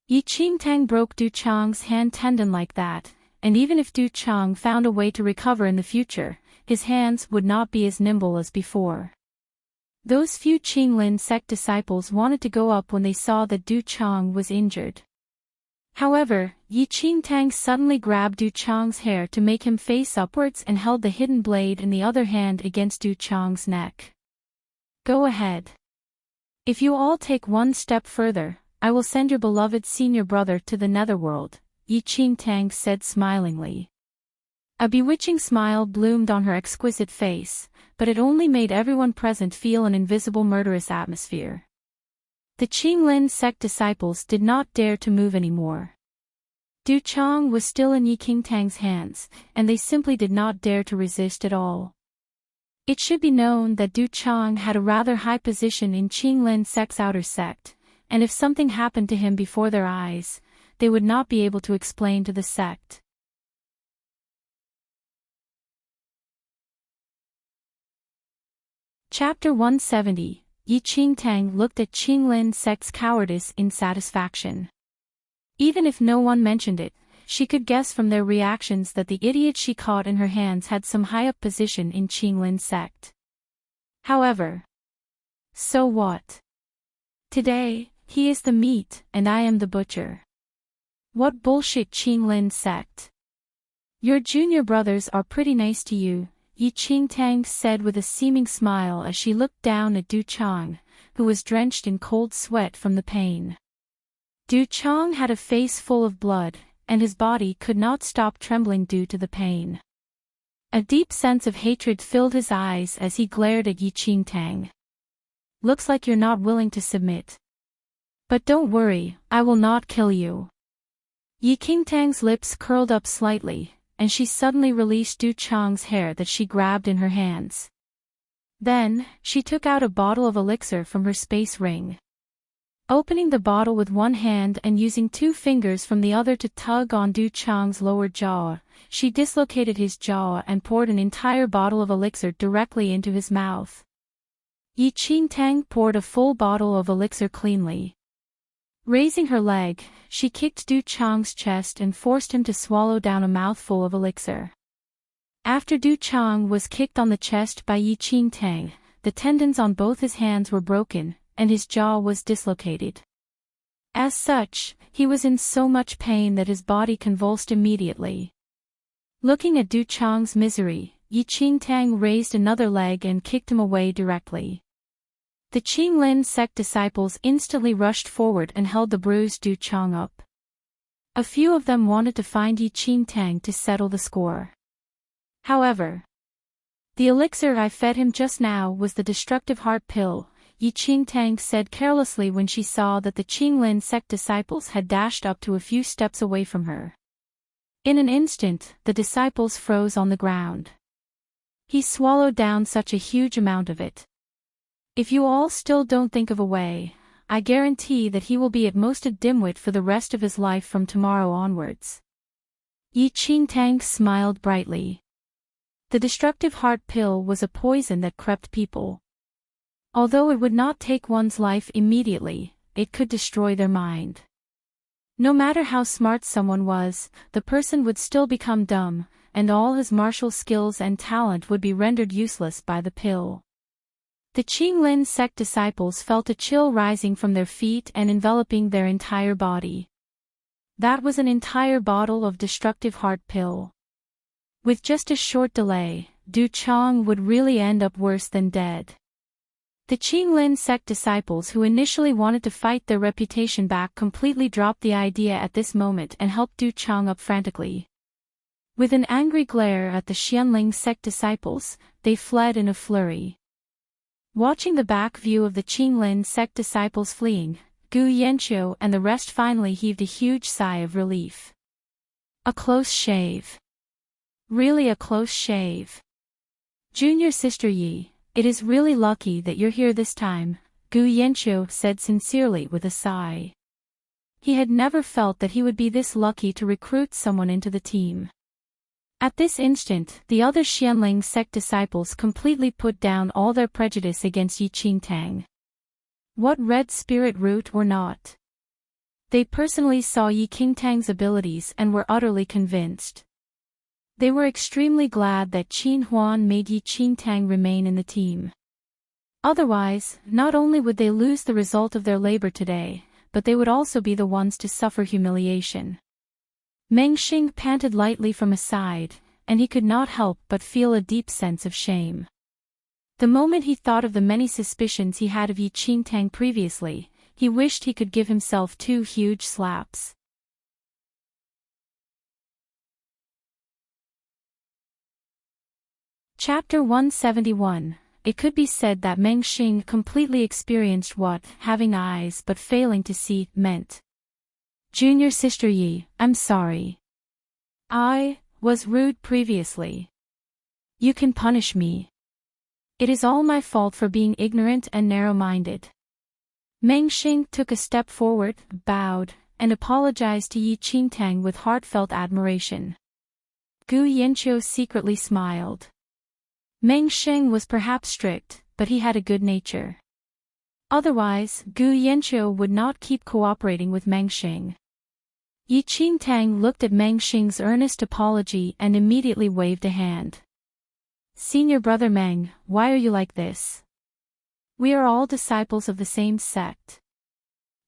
Enchanting broke Du Chang's hand tendon like that, and even if Du Chang found a way to recover in the future, his hands would not be as nimble as before. Those few Qinglin sect disciples wanted to go up when they saw that Du Chang was injured. However, Enchanting suddenly grabbed Du Chang's hair to make him face upwards and held the hidden blade in the other hand against Du Chang's neck. Go ahead. If you all take one step further, I will send your beloved senior brother to the netherworld, Enchanting said smilingly. A bewitching smile bloomed on her exquisite face, but it only made everyone present feel an invisible murderous atmosphere. The Qinglin sect disciples did not dare to move anymore. Du Chang was still in Enchanting's hands, and they simply did not dare to resist at all. It should be known that Du Chang had a rather high position in Qinglin sect's outer sect, and if something happened to him before their eyes, they would not be able to explain to the sect. Chapter 170. Enchanting looked at Qinglin sect's cowardice in satisfaction. Even if no one mentioned it, she could guess from their reactions that the idiot she caught in her hands had some high-up position in Qinglin sect. However, so what? Today, he is the meat and I am the butcher. What bullshit, Qinglin sect. Your junior brothers are pretty nice to you, Enchanting said with a seeming smile as she looked down at Du Chang, who was drenched in cold sweat from the pain. Du Chang had a face full of blood, and his body could not stop trembling due to the pain. A deep sense of hatred filled his eyes as he glared at Enchanting. Looks like you're not willing to submit. But don't worry, I will not kill you. Enchanting's lips curled up slightly, and she suddenly released Du Chang's hair that she grabbed in her hands. Then, she took out a bottle of elixir from her space ring. Opening the bottle with one hand and using 2 fingers from the other to tug on Du Chang's lower jaw, she dislocated his jaw and poured an entire bottle of elixir directly into his mouth. Enchanting poured a full bottle of elixir cleanly. Raising her leg, she kicked Du Chang's chest and forced him to swallow down a mouthful of elixir. After Du Chang was kicked on the chest by Enchanting, the tendons on both his hands were broken, and his jaw was dislocated. As such, he was in so much pain that his body convulsed immediately. Looking at Du Chang's misery, Enchanting raised another leg and kicked him away directly. The Qinglin sect disciples instantly rushed forward and held the bruised Du Chang up. A few of them wanted to find Enchanting to settle the score. However, the elixir I fed him just now was the destructive heart pill, Enchanting said carelessly when she saw that the Qinglin sect disciples had dashed up to a few steps away from her. In an instant, the disciples froze on the ground. He swallowed down such a huge amount of it. If you all still don't think of a way, I guarantee that he will be at most a dimwit for the rest of his life from tomorrow onwards. Enchanting smiled brightly. The destructive heart pill was a poison that crept people. Although it would not take one's life immediately, it could destroy their mind. No matter how smart someone was, the person would still become dumb, and all his martial skills and talent would be rendered useless by the pill. The Qinglin sect disciples felt a chill rising from their feet and enveloping their entire body. That was an entire bottle of destructive heart pill. With just a short delay, Du Chang would really end up worse than dead. The Qinglin sect disciples who initially wanted to fight their reputation back completely dropped the idea at this moment and helped Du Chang up frantically. With an angry glare at the Xianling sect disciples, they fled in a flurry. Watching the back view of the Qinglin sect disciples fleeing, Gu Yanqiu and the rest finally heaved a huge sigh of relief. A close shave. Really a close shave. Junior Sister Yi, it is really lucky that you're here this time, Gu Yanqiu said sincerely with a sigh. He had never felt that he would be this lucky to recruit someone into the team. At this instant, the other Xianling sect disciples completely put down all their prejudice against Yiqingtang. What red spirit root or not? They personally saw Yiqingtang's abilities and were utterly convinced. They were extremely glad that Qin Huan made Yiqingtang remain in the team. Otherwise, not only would they lose the result of their labor today, but they would also be the ones to suffer humiliation. Meng Xing panted lightly from a side, and he could not help but feel a deep sense of shame. The moment he thought of the many suspicions he had of Yiqingtang previously, he wished he could give himself 2 huge slaps. Chapter 171. It could be said that Meng Xing completely experienced what having eyes but failing to see meant. Junior Sister Yi, I'm sorry. I was rude previously. You can punish me. It is all my fault for being ignorant and narrow-minded. Meng Xing took a step forward, bowed, and apologized to Yiqingtang with heartfelt admiration. Gu Yanqiu secretly smiled. Meng Xing was perhaps strict, but he had a good nature. Otherwise, Gu Yanqiu would not keep cooperating with Meng Xing. Yiqingtang looked at Meng Xing's earnest apology and immediately waved a hand. Senior brother Meng, why are you like this? We are all disciples of the same sect.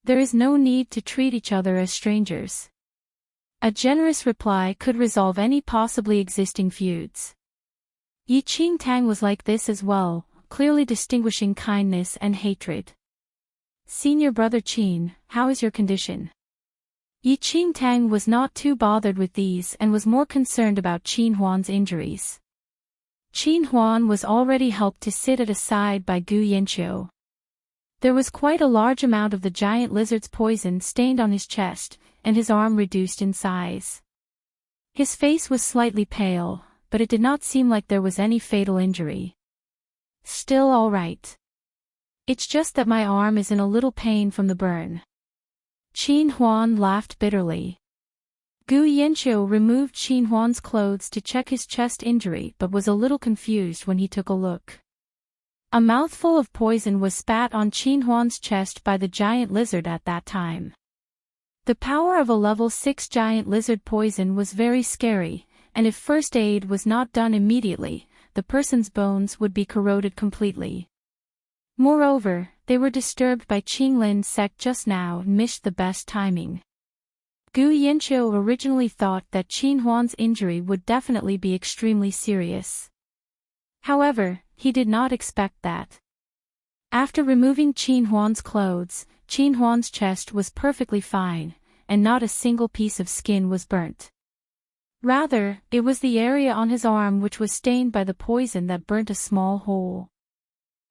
There is no need to treat each other as strangers. A generous reply could resolve any possibly existing feuds. Yiqingtang was like this as well, clearly distinguishing kindness and hatred. Senior brother Qin, how is your condition? Yiqingtang was not too bothered with these and was more concerned about Qin Huan's injuries. Qin Huan was already helped to sit at a side by Gu Yanqiu. There was quite a large amount of the giant lizard's poison stained on his chest, and his arm reduced in size. His face was slightly pale, but it did not seem like there was any fatal injury. Still all right. It's just that my arm is in a little pain from the burn. Qin Huan laughed bitterly. Gu Yanqiu removed Qin Huan's clothes to check his chest injury but was a little confused when he took a look. A mouthful of poison was spat on Qin Huan's chest by the giant lizard at that time. The power of a level 6 giant lizard poison was very scary, and if first aid was not done immediately, the person's bones would be corroded completely. Moreover, they were disturbed by Qinglin's sect just now and missed the best timing. Gu Yanqiu originally thought that Qin Huan's injury would definitely be extremely serious. However, he did not expect that. After removing Qin Huan's clothes, Qin Huan's chest was perfectly fine, and not a single piece of skin was burnt. Rather, it was the area on his arm which was stained by the poison that burnt a small hole.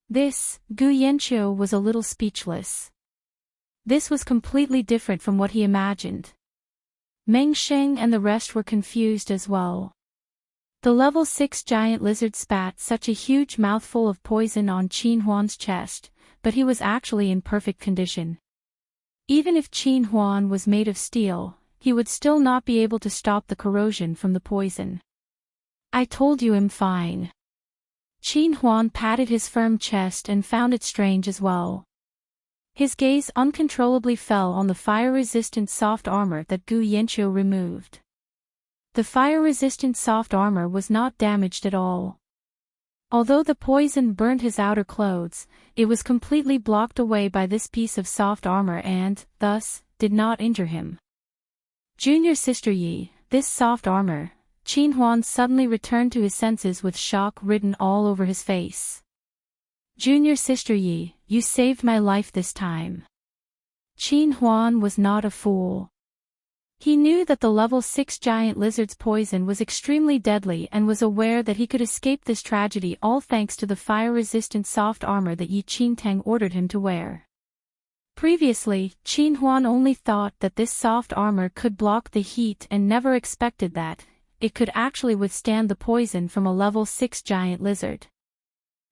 This, Gu Yanqiu was a little speechless. This was completely different from what he imagined. Meng Xing and the rest were confused as well. The level 6 giant lizard spat such a huge mouthful of poison on Qin Huan's chest, but he was actually in perfect condition. Even if Qin Huan was made of steel, he would still not be able to stop the corrosion from the poison. I told you I'm fine. Qin Huan patted his firm chest and found it strange as well. His gaze uncontrollably fell on the fire-resistant soft armor that Gu Yanqiu removed. The fire-resistant soft armor was not damaged at all. Although the poison burned his outer clothes, it was completely blocked away by this piece of soft armor and, thus, did not injure him. Junior Sister Yi, this soft armor. Qin Huan suddenly returned to his senses with shock written all over his face. Junior Sister Yi, you saved my life this time. Qin Huan was not a fool. He knew that the level 6 giant lizard's poison was extremely deadly and was aware that he could escape this tragedy all thanks to the fire-resistant soft armor that Yiqingtang ordered him to wear. Previously, Qin Huan only thought that this soft armor could block the heat and never expected that it could actually withstand the poison from a level 6 giant lizard.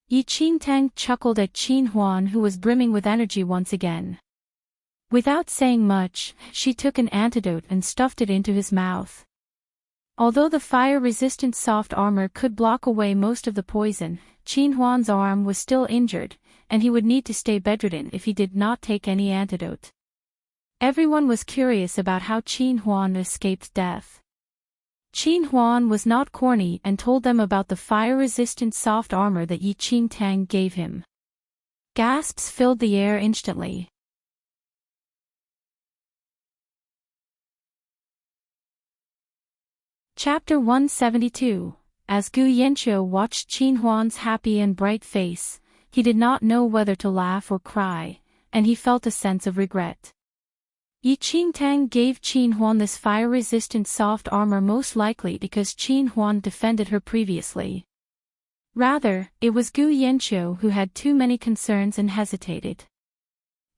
Yiqingtang chuckled at Qin Huan, who was brimming with energy once again. Without saying much, she took an antidote and stuffed it into his mouth. Although the fire-resistant soft armor could block away most of the poison, Qin Huan's arm was still injured, and he would need to stay bedridden if he did not take any antidote. Everyone was curious about how Qin Huan escaped death. Qin Huan was not corny and told them about the fire-resistant soft armor that Enchanting gave him. Gasps filled the air instantly. Chapter 172. As Gu Yanqiu watched Qin Huan's happy and bright face, he did not know whether to laugh or cry, and he felt a sense of regret. Enchanting gave Qin Huan this fire-resistant soft armor most likely because Qin Huan defended her previously. Rather, it was Gu Yanqiu who had too many concerns and hesitated.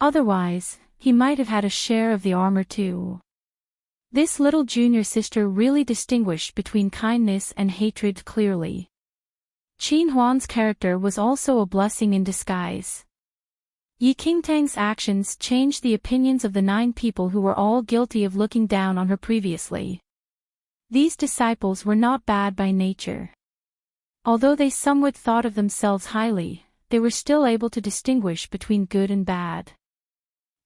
Otherwise, he might have had a share of the armor too. This little junior sister really distinguished between kindness and hatred clearly. Qin Huan's character was also a blessing in disguise. Enchanting's actions changed the opinions of the 9 people who were all guilty of looking down on her previously. These disciples were not bad by nature. Although they somewhat thought of themselves highly, they were still able to distinguish between good and bad.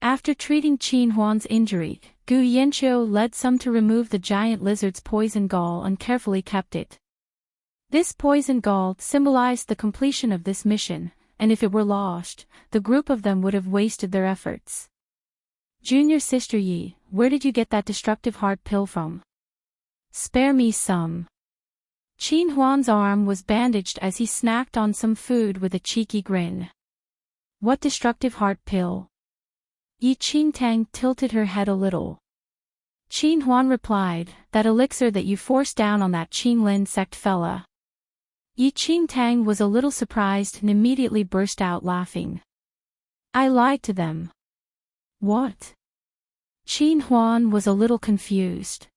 After treating Qin Huan's injury, Gu Yanqiu led some to remove the giant lizard's poison gall and carefully kept it. This poison gall symbolized the completion of this mission, and if it were lost, the group of them would have wasted their efforts. Junior Sister Yi, where did you get that destructive heart pill from? Spare me some. Qin Huan's arm was bandaged as he snacked on some food with a cheeky grin. What destructive heart pill? Enchanting tilted her head a little. Qin Huan replied, that elixir that you forced down on that Qinglin sect fella. Enchanting was a little surprised and immediately burst out laughing. I lied to them. What? Qin Huan was a little confused.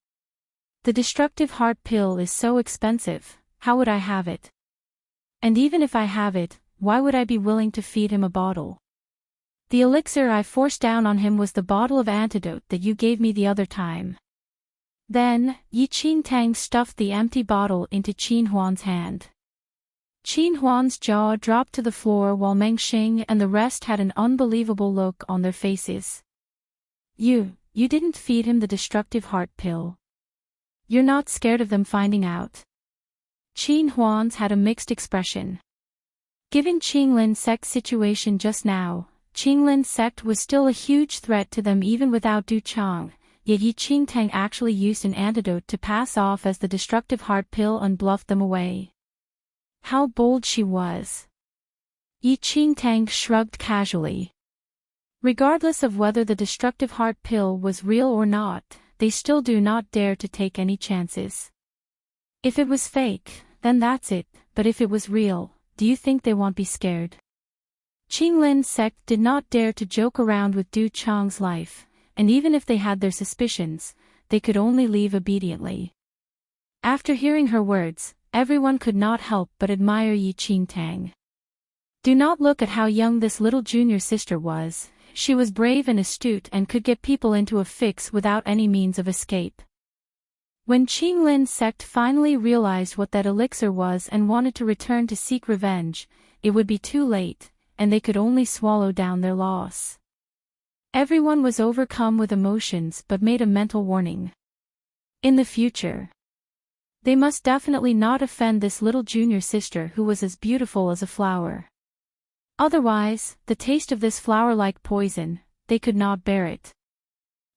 The destructive heart pill is so expensive, how would I have it? And even if I have it, why would I be willing to feed him a bottle? The elixir I forced down on him was the bottle of antidote that you gave me the other time. Then, Enchanting stuffed the empty bottle into Qin Huan's hand. Qin Huan's jaw dropped to the floor while Meng Xing and the rest had an unbelievable look on their faces. You didn't feed him the destructive heart pill. You're not scared of them finding out? Qin Huan's had a mixed expression. Given Qinglin sect's situation just now, Qinglin sect was still a huge threat to them even without Du Chang, yet Enchanting actually used an antidote to pass off as the destructive heart pill and bluffed them away. How bold she was. Enchanting shrugged casually. Regardless of whether the destructive heart pill was real or not, they still do not dare to take any chances. If it was fake, then that's it, but if it was real, do you think they won't be scared? Qinglin sect did not dare to joke around with Du Chang's life, and even if they had their suspicions, they could only leave obediently. After hearing her words, everyone could not help but admire Enchanting. Do not look at how young this little junior sister was. She was brave and astute and could get people into a fix without any means of escape. When Qinglin sect finally realized what that elixir was and wanted to return to seek revenge, it would be too late, and they could only swallow down their loss. Everyone was overcome with emotions but made a mental warning. In the future, they must definitely not offend this little junior sister who was as beautiful as a flower. Otherwise, the taste of this flower-like poison, they could not bear it.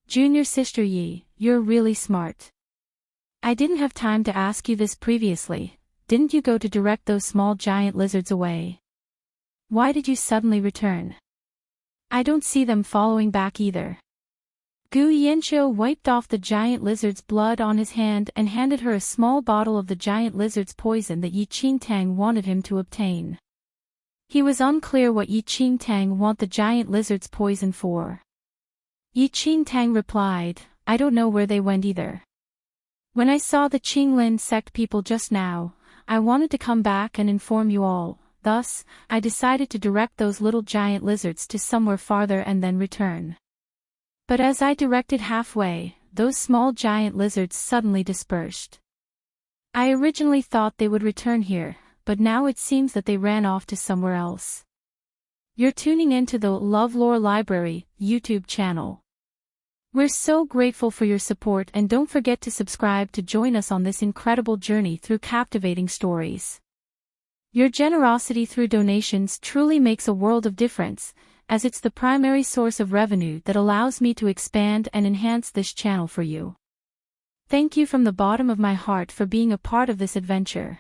Junior Sister Yi, you're really smart. I didn't have time to ask you this previously, didn't you go to direct those small giant lizards away? Why did you suddenly return? I don't see them following back either. Gu Yanqiu wiped off the giant lizard's blood on his hand and handed her a small bottle of the giant lizard's poison that Enchanting wanted him to obtain. He was unclear what Enchanting wanted the giant lizard's poison for. Enchanting replied, I don't know where they went either. When I saw the Qinglin sect people just now, I wanted to come back and inform you all, thus, I decided to direct those little giant lizards to somewhere farther and then return. But as I directed halfway, those small giant lizards suddenly dispersed. I originally thought they would return here, but now it seems that they ran off to somewhere else. You're tuning into the LoveLore Library YouTube channel. We're so grateful for your support, and don't forget to subscribe to join us on this incredible journey through captivating stories. Your generosity through donations truly makes a world of difference, as it's the primary source of revenue that allows me to expand and enhance this channel for you. Thank you from the bottom of my heart for being a part of this adventure.